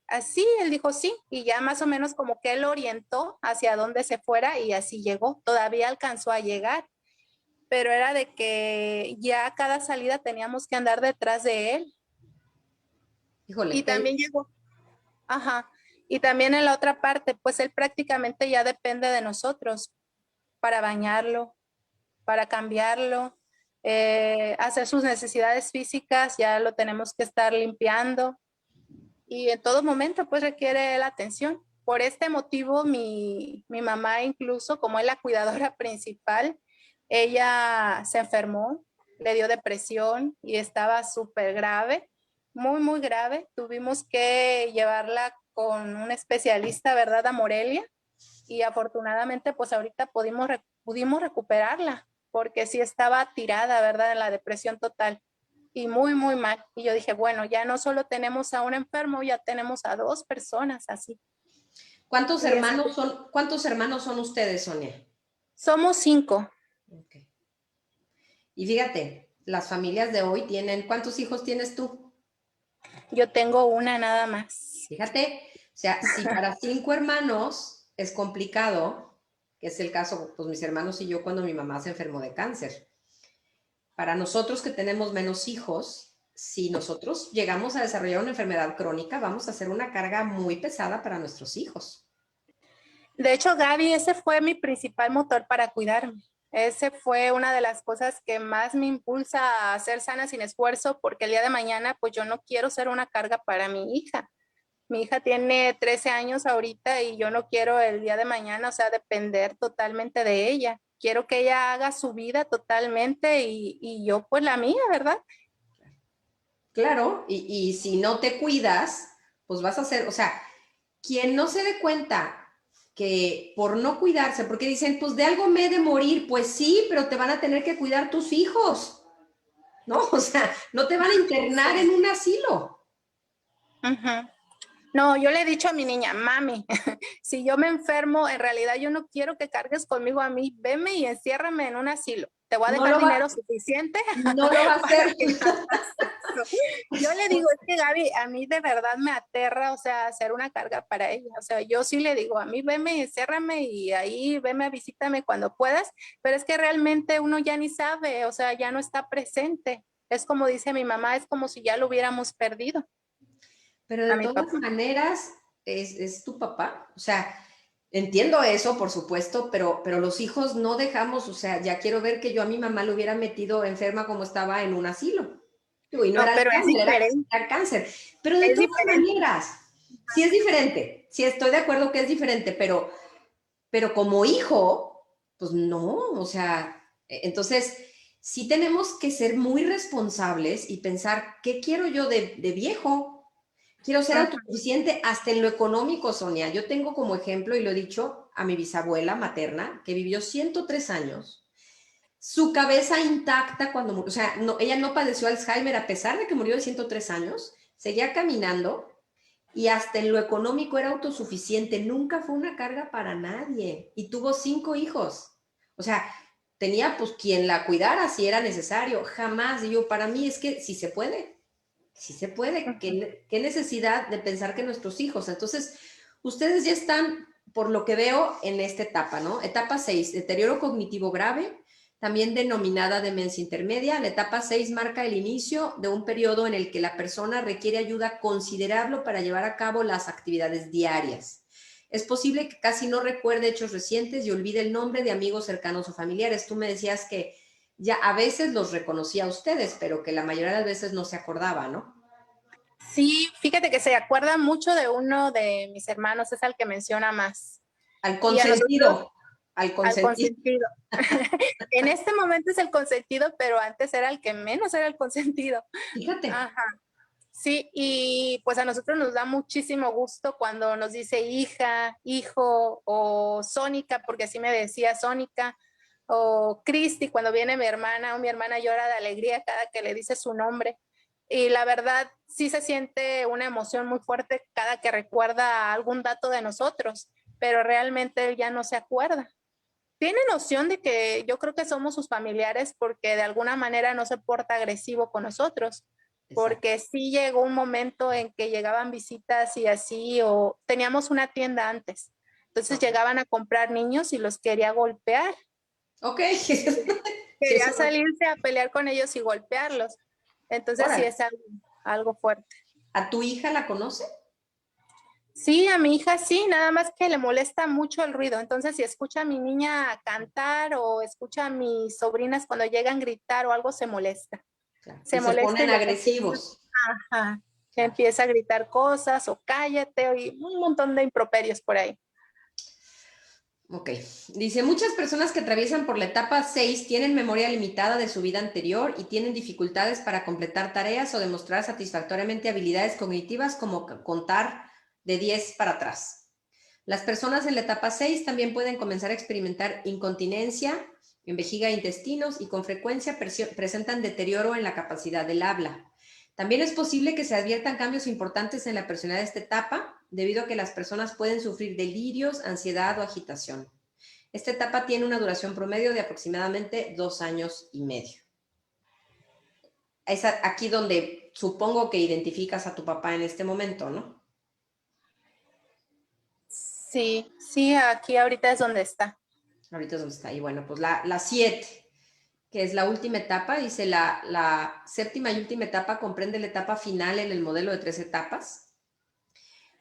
Así, él dijo sí, y ya más o menos como que él orientó hacia dónde se fuera y así llegó, todavía alcanzó a llegar, pero era de que ya cada salida teníamos que andar detrás de él. Híjole, Y también llegó, ajá, y también en la otra parte, pues él prácticamente ya depende de nosotros para bañarlo, para cambiarlo, hacer sus necesidades físicas, ya lo tenemos que estar limpiando y en todo momento pues requiere la atención. Por este motivo mi mamá incluso como es la cuidadora principal, ella se enfermó le dio depresión y estaba súper grave, muy, muy grave. Tuvimos que llevarla con un especialista, ¿verdad? A Morelia, y afortunadamente pues ahorita pudimos recuperarla, porque sí estaba tirada, ¿verdad? En la depresión total y muy, muy mal. Y yo dije, bueno, ya no solo tenemos a un enfermo, ya tenemos a 2 personas así. ¿Cuántos hermanos son ustedes, Sonia? Somos 5. Okay. Y fíjate, las familias de hoy tienen, ¿cuántos hijos tienes tú? Yo tengo una nada más. Fíjate, o sea, si para 5 hermanos es complicado, que es el caso, pues mis hermanos y yo cuando mi mamá se enfermó de cáncer. Para nosotros que tenemos menos hijos, si nosotros llegamos a desarrollar una enfermedad crónica, vamos a hacer una carga muy pesada para nuestros hijos. De hecho, Gaby, ese fue mi principal motor para cuidarme. Ese fue una de las cosas que más me impulsa a ser sana sin esfuerzo, porque el día de mañana, pues yo no quiero ser una carga para mi hija. Mi hija tiene 13 años ahorita y yo no quiero el día de mañana, o sea, depender totalmente de ella. Quiero que ella haga su vida totalmente y yo pues la mía, ¿verdad? Claro, y si no te cuidas, pues vas a hacer, o sea, quien no se dé cuenta que por no cuidarse, porque dicen, pues de algo me he de morir, pues sí, pero te van a tener que cuidar tus hijos, ¿no? O sea, no te van a internar en un asilo. Ujú. No, yo le he dicho a mi niña, mami, si yo me enfermo, en realidad yo no quiero que cargues conmigo a mí, veme y enciérrame en un asilo. Te voy a No dejar lo va, dinero suficiente no lo va a para hacer. que hagas eso. Yo le digo, es que Gaby, a mí de verdad me aterra, o sea, hacer una carga para ella. O sea, yo sí le digo, a mí veme, enciérrame y ahí veme, visítame cuando puedas, pero es que realmente uno ya ni sabe, o sea, ya no está presente. Es como dice mi mamá, es como si ya lo hubiéramos perdido Pero a de mi todas papá. maneras, es tu papá. O sea, entiendo eso, por supuesto, pero los hijos no dejamos, o sea, ya quiero ver que yo a mi mamá lo hubiera metido enferma como estaba en un asilo. Digo, y no No, era de pero es cáncer, diferente, era cáncer. Pero de es todas diferente. maneras, sí es diferente, sí estoy de acuerdo que es diferente, pero como hijo, pues no, o sea, entonces sí tenemos que ser muy responsables y pensar, ¿qué quiero yo de viejo? Quiero ser Ujú. autosuficiente hasta en lo económico, Sonia. Yo tengo como ejemplo, y lo he dicho, a mi bisabuela materna, que vivió 103 años, su cabeza intacta cuando murió, o sea, no, ella no padeció Alzheimer a pesar de que murió de 103 años, seguía caminando y hasta en lo económico era autosuficiente, nunca fue una carga para nadie y tuvo 5 hijos. O sea, tenía pues quien la cuidara si era necesario, jamás. Y yo, para mí es que si se puede, sí se puede. ¿Qué necesidad de pensar que nuestros hijos? Entonces, ustedes ya están, por lo que veo, en esta etapa, ¿no? Etapa 6, deterioro cognitivo grave, también denominada demencia intermedia. La etapa 6 marca el inicio de un periodo en el que la persona requiere ayuda considerable para llevar a cabo las actividades diarias. Es posible que casi no recuerde hechos recientes y olvide el nombre de amigos cercanos o familiares. Tú me decías que ya a veces los reconocía a ustedes, pero que la mayoría de las veces no se acordaba, ¿no? Sí, fíjate que se acuerda mucho de uno de mis hermanos, es al que menciona más. Al Y a nosotros, consentido, al al consentido. consentido. En este momento es el consentido, pero antes era el que menos era el consentido. Fíjate. Ajá. Sí, y pues a nosotros nos da muchísimo gusto cuando nos dice hija, hijo o Sónica, porque así me decía Sónica, o Cristi cuando viene mi hermana, o mi hermana llora de alegría cada que le dice su nombre. Y la verdad, sí se siente una emoción muy fuerte cada que recuerda algún dato de nosotros, pero realmente él ya no se acuerda. Tiene noción de que yo creo que somos sus familiares porque de alguna manera no se porta agresivo con nosotros, Exacto. porque sí llegó un momento en que llegaban visitas y así, o teníamos una tienda antes, entonces Ok. llegaban a comprar niños y los quería golpear, Ok. Sí, eso quería no. salirse a pelear con ellos y golpearlos, entonces sí Órale. es algo fuerte. ¿A tu hija la conoce? Sí, a mi hija sí, nada más que le molesta mucho el ruido. Entonces, si escucha a mi niña cantar o escucha a mis sobrinas cuando llegan a gritar o algo, se molesta. Claro. Se Y se molesta y ponen lo que empieza, agresivos. ajá, Claro. empieza a gritar cosas o cállate y un montón de improperios por ahí. Ok, dice, muchas personas que atraviesan por la etapa 6 tienen memoria limitada de su vida anterior y tienen dificultades para completar tareas o demostrar satisfactoriamente habilidades cognitivas como contar de 10 para atrás. Las personas en la etapa 6 también pueden comenzar a experimentar incontinencia en vejiga e intestinos y con frecuencia presentan deterioro en la capacidad del habla. También es posible que se adviertan cambios importantes en la personalidad de esta etapa, debido a que las personas pueden sufrir delirios, ansiedad o agitación. Esta etapa tiene una duración promedio de aproximadamente 2 años y medio. Es aquí donde supongo que identificas a tu papá en este momento, ¿no? Sí, sí, aquí ahorita es donde está. Ahorita es donde está. Y bueno, pues la 7, que es la última etapa, dice la séptima y última etapa comprende la etapa final en el modelo de 3 etapas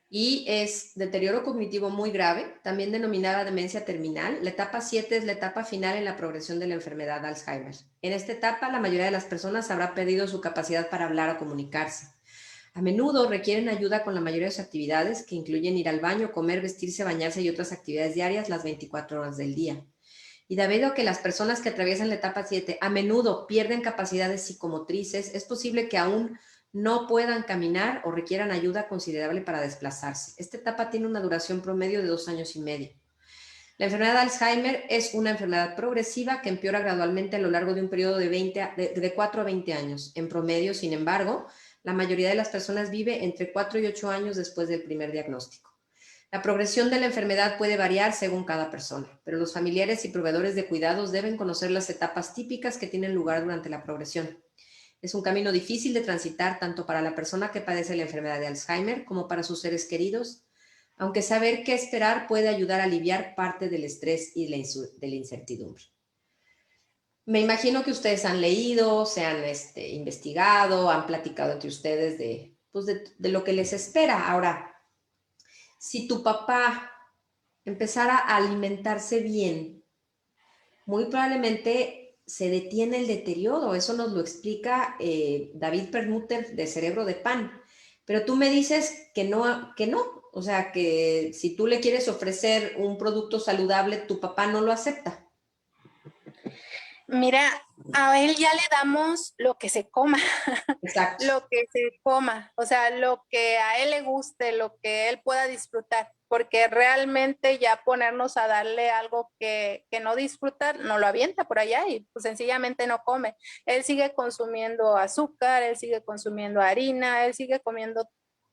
y es deterioro cognitivo muy grave, también denominada demencia terminal. La etapa 7 es la etapa final en la progresión de la enfermedad de Alzheimer. En esta etapa, la mayoría de las personas habrá perdido su capacidad para hablar o comunicarse. A menudo requieren ayuda con la mayoría de sus actividades, que incluyen ir al baño, comer, vestirse, bañarse y otras actividades diarias las 24 horas del día. Y debido a que las personas que atraviesan la etapa 7 a menudo pierden capacidades psicomotrices, es posible que aún no puedan caminar o requieran ayuda considerable para desplazarse. Esta etapa tiene una duración promedio de 2 años y medio. La enfermedad de Alzheimer es una enfermedad progresiva que empeora gradualmente a lo largo de un periodo de 4 a 20 años. En promedio, sin embargo, la mayoría de las personas vive entre 4 y 8 años después del primer diagnóstico. La progresión de la enfermedad puede variar según cada persona, pero los familiares y proveedores de cuidados deben conocer las etapas típicas que tienen lugar durante la progresión. Es un camino difícil de transitar tanto para la persona que padece la enfermedad de Alzheimer como para sus seres queridos, aunque saber qué esperar puede ayudar a aliviar parte del estrés y de la incertidumbre. Me imagino que ustedes han leído, se han investigado, han platicado entre ustedes de lo que les espera. Ahora, si tu papá empezara a alimentarse bien, muy probablemente se detiene el deterioro. Eso nos lo explica David Perlmutter de Cerebro de Pan. Pero tú me dices que no, que no. O sea, que si tú le quieres ofrecer un producto saludable, tu papá no lo acepta. Mira, a él ya le damos lo que se coma, Exacto. lo que se coma, o sea, lo que a él le guste, lo que él pueda disfrutar, porque realmente ya ponernos a darle algo que no disfruta, no lo avienta por allá y pues sencillamente no come. Él sigue consumiendo azúcar, él sigue consumiendo harina, él sigue comiendo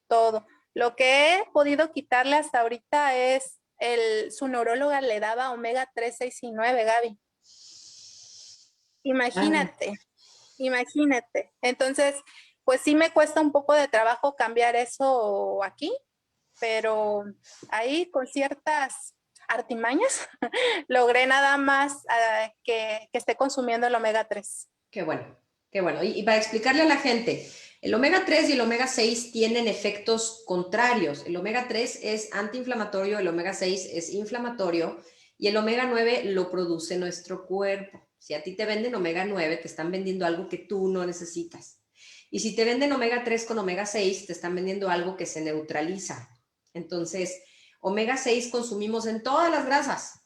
todo. Lo que he podido quitarle hasta ahorita es su neuróloga le daba omega 3, 6 y 9, Gaby. Ah, Imagínate, imagínate. Entonces, pues sí me cuesta un poco de trabajo cambiar eso aquí, pero ahí con ciertas artimañas logré nada más que esté consumiendo el omega 3. qué bueno, qué bueno. Y para explicarle a la gente, el omega 3 y el omega 6 tienen efectos contrarios. El omega 3 es antiinflamatorio, el omega 6 es inflamatorio y el omega 9 lo produce nuestro cuerpo. Si a ti te venden omega 9, te están vendiendo algo que tú no necesitas. Y si te venden omega 3 con omega 6, te están vendiendo algo que se neutraliza. Entonces, omega 6 consumimos en todas las grasas.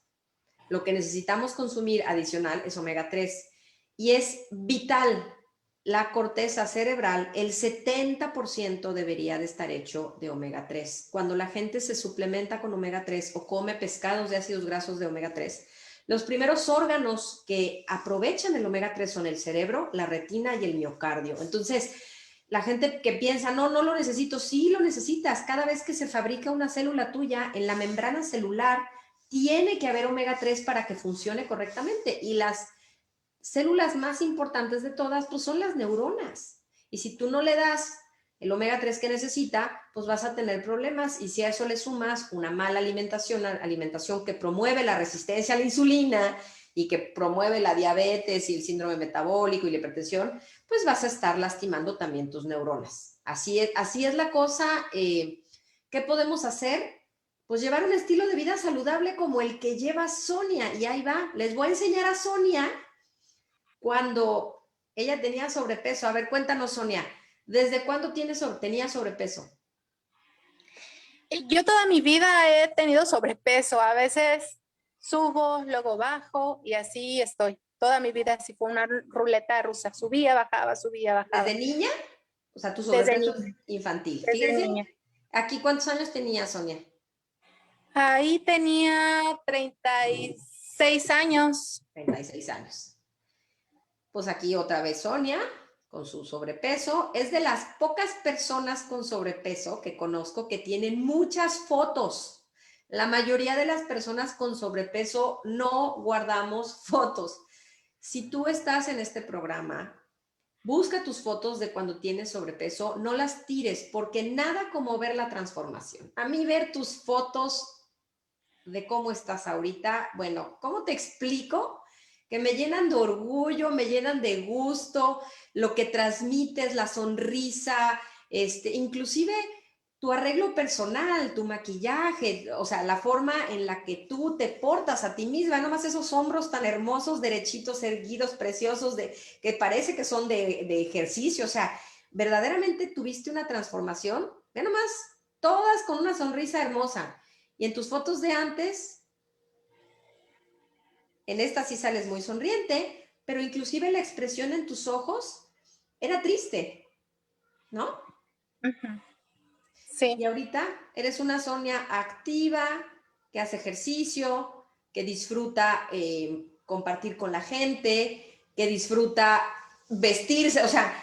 Lo que necesitamos consumir adicional es omega 3 y es vital. La corteza cerebral, el 70% debería de estar hecho de omega 3. Cuando la gente se suplementa con omega 3 o come pescados de ácidos grasos de omega 3, los primeros órganos que aprovechan el omega 3 son el cerebro, la retina y el miocardio. Entonces, la gente que piensa, no, no lo necesito, sí lo necesitas. Cada vez que se fabrica una célula tuya, en la membrana celular tiene que haber omega 3 para que funcione correctamente. Y las células más importantes de todas, pues son las neuronas. Y si tú no le das el omega 3 que necesita, pues vas a tener problemas. Y si a eso le sumas una mala alimentación que promueve la resistencia a la insulina y que promueve la diabetes y el síndrome metabólico y la hipertensión, pues vas a estar lastimando también tus neuronas. Así es la cosa. ¿Qué podemos hacer? Pues llevar un estilo de vida saludable como el que lleva Sonia. Y ahí va, les voy a enseñar a Sonia cuando ella tenía sobrepeso. A ver, cuéntanos, Sonia, ¿desde cuándo tenía sobrepeso? Yo toda mi vida he tenido sobrepeso, a veces subo, luego bajo y así estoy. Toda mi vida así fue una ruleta rusa. Subía, bajaba, subía, bajaba. ¿Desde niña? O sea, tu Desde sobrepeso es niña. infantil. Desde Fíjense, niña. aquí, ¿cuántos años tenía Sonia? Ahí tenía 36 años. 36 años. Pues aquí otra vez Sonia, con su sobrepeso. Es de las pocas personas con sobrepeso que conozco que tienen muchas fotos. La mayoría de las personas con sobrepeso no guardamos fotos. Si tú estás en este programa, busca tus fotos de cuando tienes sobrepeso, no las tires, porque nada como ver la transformación. A mí ver tus fotos de cómo estás ahorita, bueno, ¿cómo te explico? Que me llenan de orgullo, me llenan de gusto, lo que transmites, la sonrisa, inclusive tu arreglo personal, tu maquillaje, o sea, la forma en la que tú te portas a ti misma, nomás esos hombros tan hermosos, derechitos, erguidos, preciosos, que parece que son de ejercicio, o sea, verdaderamente tuviste una transformación, ve nomás, todas con una sonrisa hermosa. Y en tus fotos de antes, en esta sí sales muy sonriente, pero inclusive la expresión en tus ojos era triste, ¿no? Uh-huh. Sí. Y ahorita eres una Sonia activa, que hace ejercicio, que disfruta compartir con la gente, que disfruta vestirse, o sea,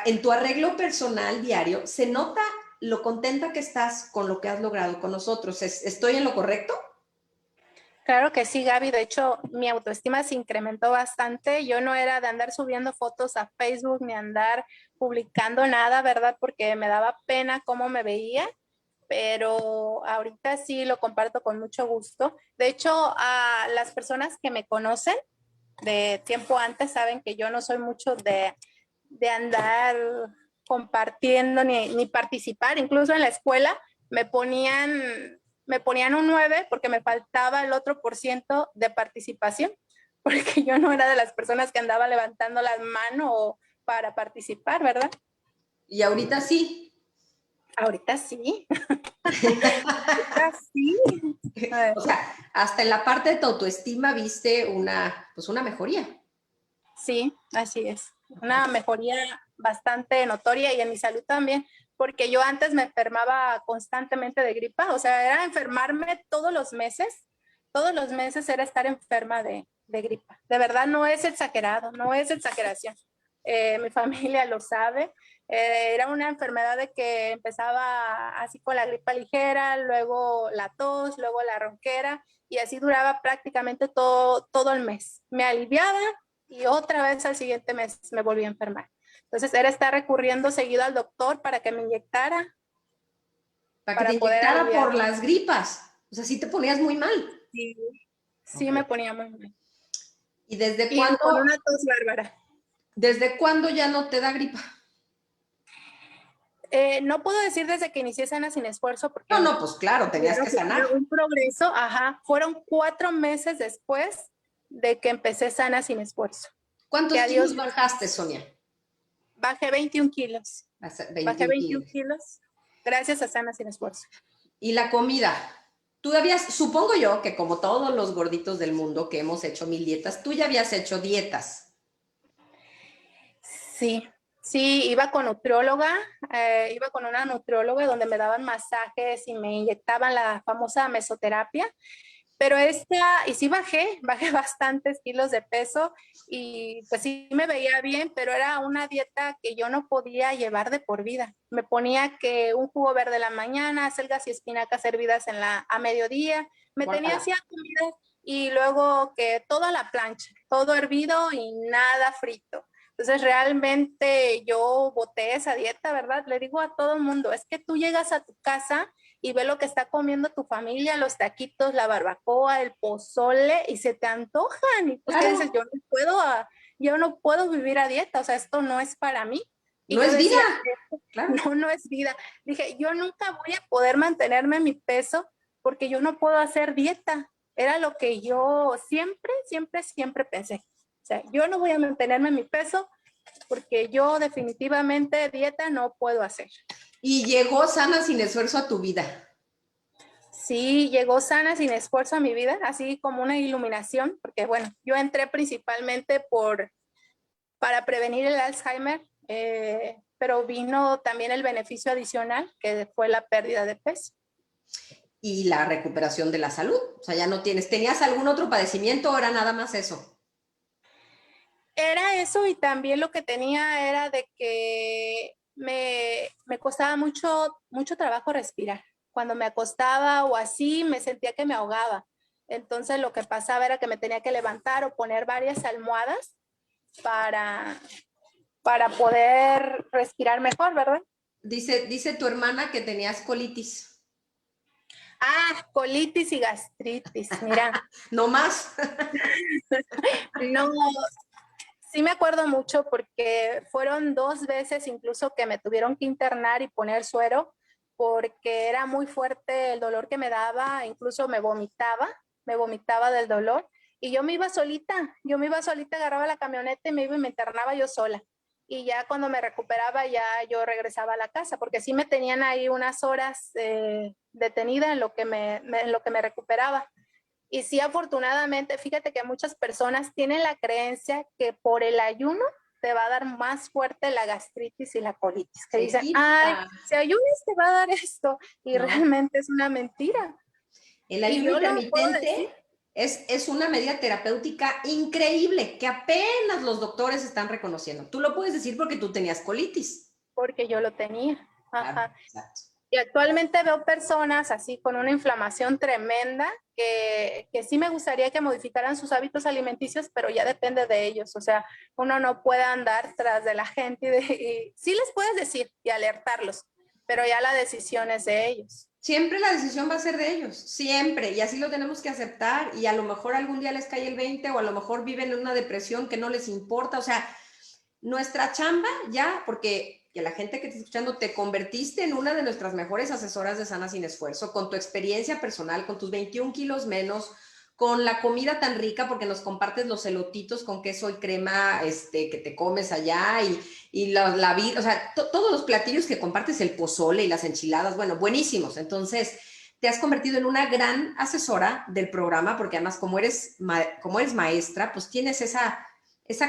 en tu arreglo personal diario se nota lo contenta que estás con lo que has logrado con nosotros. ¿Estoy en lo correcto? Claro que sí, Gaby. De hecho, mi autoestima se incrementó bastante. Yo no era de andar subiendo fotos a Facebook ni andar publicando nada, ¿verdad? Porque me daba pena cómo me veía, pero ahorita sí lo comparto con mucho gusto. De hecho, a las personas que me conocen de tiempo antes saben que yo no soy mucho de andar compartiendo ni participar. Incluso en la escuela me ponían un 9 porque me faltaba el otro % de participación, porque yo no era de las personas que andaba levantando las manos para participar, ¿verdad? Y ahorita sí. Ahorita sí. Ahorita sí. O sea, hasta en la parte de tu autoestima viste pues una mejoría. Sí, así es. Una mejoría bastante notoria y en mi salud también, porque yo antes me enfermaba constantemente de gripa, o sea, era enfermarme todos los meses era estar enferma de gripa. De verdad no es exagerado, no es exageración. Mi familia lo sabe. Era una enfermedad de que empezaba así con la gripa ligera, luego la tos, luego la ronquera y así duraba prácticamente todo el mes. Me aliviaba y otra vez al siguiente mes me volví a enfermar. Entonces era estar recurriendo seguido al doctor para que me inyectara. Para que te inyectara por las gripas. O sea, sí te ponías muy mal. Sí, sí okay. Me ponía muy mal. ¿Y desde cuándo? Con una tos bárbara. ¿Desde cuándo ya no te da gripa? No puedo decir desde que inicié Sana Sin Esfuerzo. Porque no, pues claro, tenías que sanar. Un progreso, ajá. Fueron 4 meses después de que empecé Sana Sin Esfuerzo. ¿Cuántos kilos bajaste, Sonia? Bajé 21 kilos. 21 Bajé 21 kilos gracias a Sana Sin Esfuerzo. ¿Y la comida? Tú supongo yo que como todos los gorditos del mundo que hemos hecho 1000 dietas, tú ya habías hecho dietas. Sí, iba con nutrióloga, iba con una nutrióloga donde me daban masajes y me inyectaban la famosa mesoterapia, pero y sí bajé bastantes kilos de peso y pues sí me veía bien, pero era una dieta que yo no podía llevar de por vida. Me ponía que un jugo verde en la mañana, acelgas y espinacas hervidas a mediodía, me tenía así a comida y luego que todo a la plancha, todo hervido y nada frito. Entonces realmente yo boté esa dieta, ¿verdad? Le digo a todo el mundo, es que tú llegas a tu casa y ves lo que está comiendo tu familia, los taquitos, la barbacoa, el pozole, y se te antojan. Y pues, claro. ¿Qué dices? Yo no puedo vivir a dieta, o sea, esto no es para mí. Y no es decía, vida. Claro. No es vida. Dije, yo nunca voy a poder mantenerme en mi peso porque yo no puedo hacer dieta. Era lo que yo siempre pensé. O sea, yo no voy a mantenerme en mi peso porque yo definitivamente dieta no puedo hacer. Y llegó Sana Sin Esfuerzo a tu vida. Sí, llegó sana sin esfuerzo a mi vida, así como una iluminación, porque bueno, yo entré principalmente para prevenir el Alzheimer, pero vino también el beneficio adicional, que fue la pérdida de peso. Y la recuperación de la salud. O sea, ya no ¿tenías algún otro padecimiento o era nada más eso? Era eso y también lo que tenía era de que me costaba mucho trabajo respirar. Cuando me acostaba o así, me sentía que me ahogaba. Entonces lo que pasaba era que me tenía que levantar o poner varias almohadas para, para poder respirar mejor, ¿verdad? Dice tu hermana que tenías colitis. Ah, colitis y gastritis, mira. No más. No, sí me acuerdo mucho porque fueron 2 veces incluso que me tuvieron que internar y poner suero porque era muy fuerte el dolor que me daba, incluso me vomitaba del dolor y yo me iba solita, agarraba la camioneta y me iba y me internaba yo sola. Y ya cuando me recuperaba ya yo regresaba a la casa porque sí me tenían ahí unas horas detenida en lo que me recuperaba. Y sí, afortunadamente, fíjate que muchas personas tienen la creencia que por el ayuno te va a dar más fuerte la gastritis y la colitis. Que Se dicen, ay, quita, si ayunas te va a dar esto. Y ¿no? realmente es una mentira. El Y ayuno yo lo puedo decir intermitente es una medida terapéutica increíble que apenas los doctores están reconociendo. Tú lo puedes decir porque tú tenías colitis. porque yo lo tenía. Claro, Ajá. exacto. Y actualmente veo personas así con una inflamación tremenda que sí me gustaría que modificaran sus hábitos alimenticios, pero ya depende de ellos. O sea, uno no puede andar tras de la gente y sí les puedes decir y alertarlos, pero ya la decisión es de ellos. Siempre la decisión va a ser de ellos, siempre, y así lo tenemos que aceptar, y a lo mejor algún día les cae el 20 o a lo mejor viven en una depresión que no les importa, o sea, nuestra chamba ya, porque que la gente que te está escuchando, te convertiste en una de nuestras mejores asesoras de Sana Sin Esfuerzo, con tu experiencia personal, con tus 21 kilos menos, con la comida tan rica, porque nos compartes los elotitos con queso y crema que te comes allá, y o sea, todos los platillos que compartes, el pozole y las enchiladas, bueno, buenísimos. Entonces, te has convertido en una gran asesora del programa, porque además como eres maestra, pues tienes esa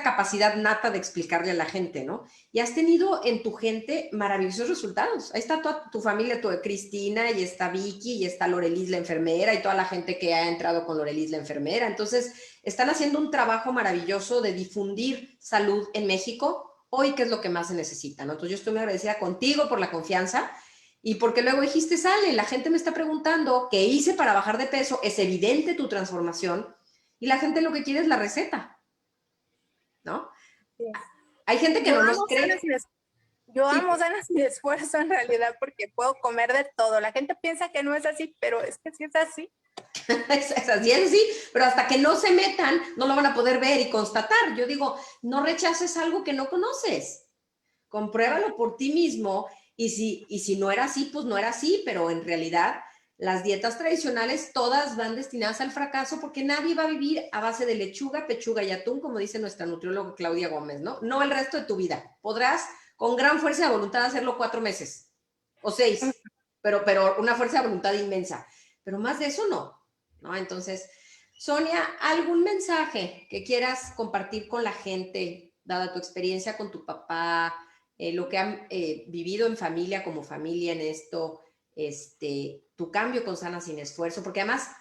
capacidad nata de explicarle a la gente, ¿no? Y has tenido en tu gente maravillosos resultados. Ahí está toda tu familia, tu Cristina, y está Vicky, y está Lorelis la enfermera, y toda la gente que ha entrado con Lorelis la enfermera. Entonces, están haciendo un trabajo maravilloso de difundir salud en México, hoy que es lo que más se necesita, ¿no? Entonces, yo estoy muy agradecida contigo por la confianza y porque luego dijiste, sale, la gente me está preguntando qué hice para bajar de peso, es evidente tu transformación, y la gente lo que quiere es la receta, ¿no? Sí. Hay gente que Yo no nos amo cree. Yo Sí, amo Sana Sin Esfuerzo en realidad porque puedo comer de todo. La gente piensa que no es así, pero es que sí es así. es así, pero hasta que no se metan, no lo van a poder ver y constatar. Yo digo, no rechaces algo que no conoces. Compruébalo por ti mismo, y si no era así, pues no era así, pero en realidad las dietas tradicionales todas van destinadas al fracaso porque nadie va a vivir a base de lechuga, pechuga y atún, como dice nuestra nutrióloga Claudia Gómez, ¿no? No el resto de tu vida. Podrás con gran fuerza de voluntad hacerlo 4 meses o 6, pero una fuerza de voluntad inmensa. Pero más de eso no, ¿no? Entonces, Sonia, ¿algún mensaje que quieras compartir con la gente, dada tu experiencia con tu papá, lo que han vivido en familia, como familia en esto, tu cambio con Sana Sin Esfuerzo? Porque además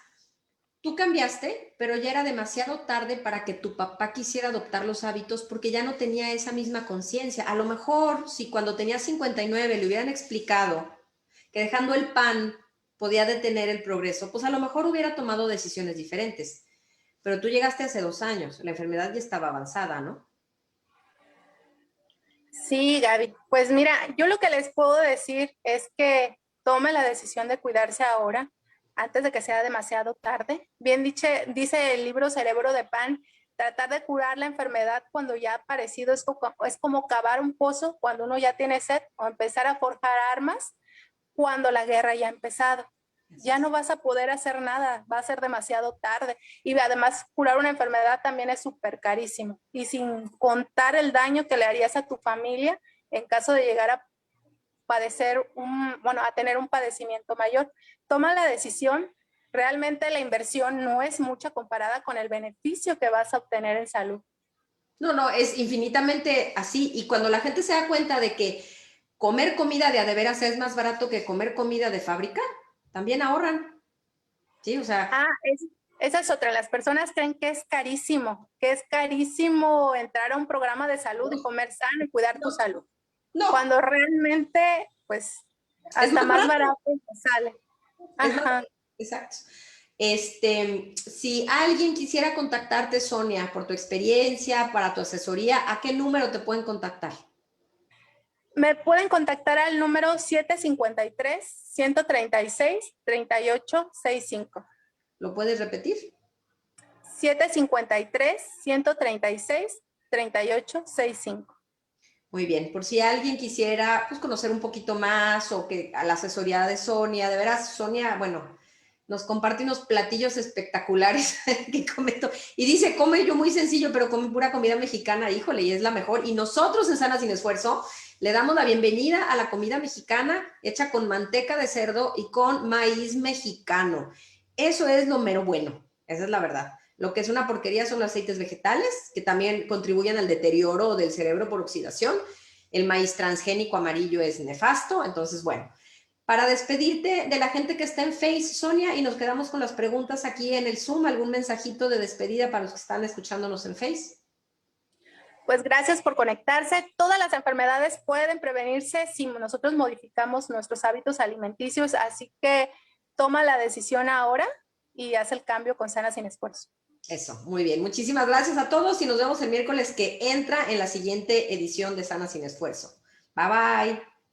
tú cambiaste, pero ya era demasiado tarde para que tu papá quisiera adoptar los hábitos porque ya no tenía esa misma conciencia. A lo mejor si cuando tenía 59 le hubieran explicado que dejando el pan podía detener el progreso, pues a lo mejor hubiera tomado decisiones diferentes. Pero tú llegaste hace 2 años, la enfermedad ya estaba avanzada, ¿no? Sí, Gaby. Pues mira, yo lo que les puedo decir es que tome la decisión de cuidarse ahora, antes de que sea demasiado tarde. Dice el libro Cerebro de Pan, tratar de curar la enfermedad cuando ya ha aparecido es como cavar un pozo cuando uno ya tiene sed o empezar a forjar armas cuando la guerra ya ha empezado. Ya no vas a poder hacer nada, va a ser demasiado tarde. Y además, curar una enfermedad también es súper carísimo. Y sin contar el daño que le harías a tu familia en caso de llegar a tener un padecimiento mayor. Toma la decisión. Realmente la inversión no es mucha comparada con el beneficio que vas a obtener en salud. No, es infinitamente así. Y cuando la gente se da cuenta de que comer comida de a de veras es más barato que comer comida de fábrica, también ahorran. Sí, o sea. Esa es otra. Las personas creen que es carísimo entrar a un programa de salud y comer sano y cuidar tu salud. No. Cuando realmente, pues, hasta más barato sale. Ajá. Exacto. Si alguien quisiera contactarte, Sonia, por tu experiencia, para tu asesoría, ¿a qué número te pueden contactar? Me pueden contactar al número 753-136-3865. ¿Lo puedes repetir? 753-136-3865. Muy bien, por si alguien quisiera pues, conocer un poquito más o que a la asesoría de Sonia, de veras, Sonia, bueno, nos comparte unos platillos espectaculares que comento. Y dice, come yo muy sencillo, pero come pura comida mexicana, híjole, y es la mejor. Y nosotros en Sana Sin Esfuerzo le damos la bienvenida a la comida mexicana hecha con manteca de cerdo y con maíz mexicano. Eso es lo mero bueno, esa es la verdad. Lo que es una porquería son los aceites vegetales, que también contribuyen al deterioro del cerebro por oxidación. El maíz transgénico amarillo es nefasto. Entonces, bueno, para despedirte de la gente que está en Face, Sonia, y nos quedamos con las preguntas aquí en el Zoom, ¿algún mensajito de despedida para los que están escuchándonos en Face? Pues gracias por conectarse. Todas las enfermedades pueden prevenirse si nosotros modificamos nuestros hábitos alimenticios, así que toma la decisión ahora y haz el cambio con Sana Sin Esfuerzo. Eso, muy bien. Muchísimas gracias a todos y nos vemos el miércoles que entra en la siguiente edición de Sana Sin Esfuerzo. Bye, bye.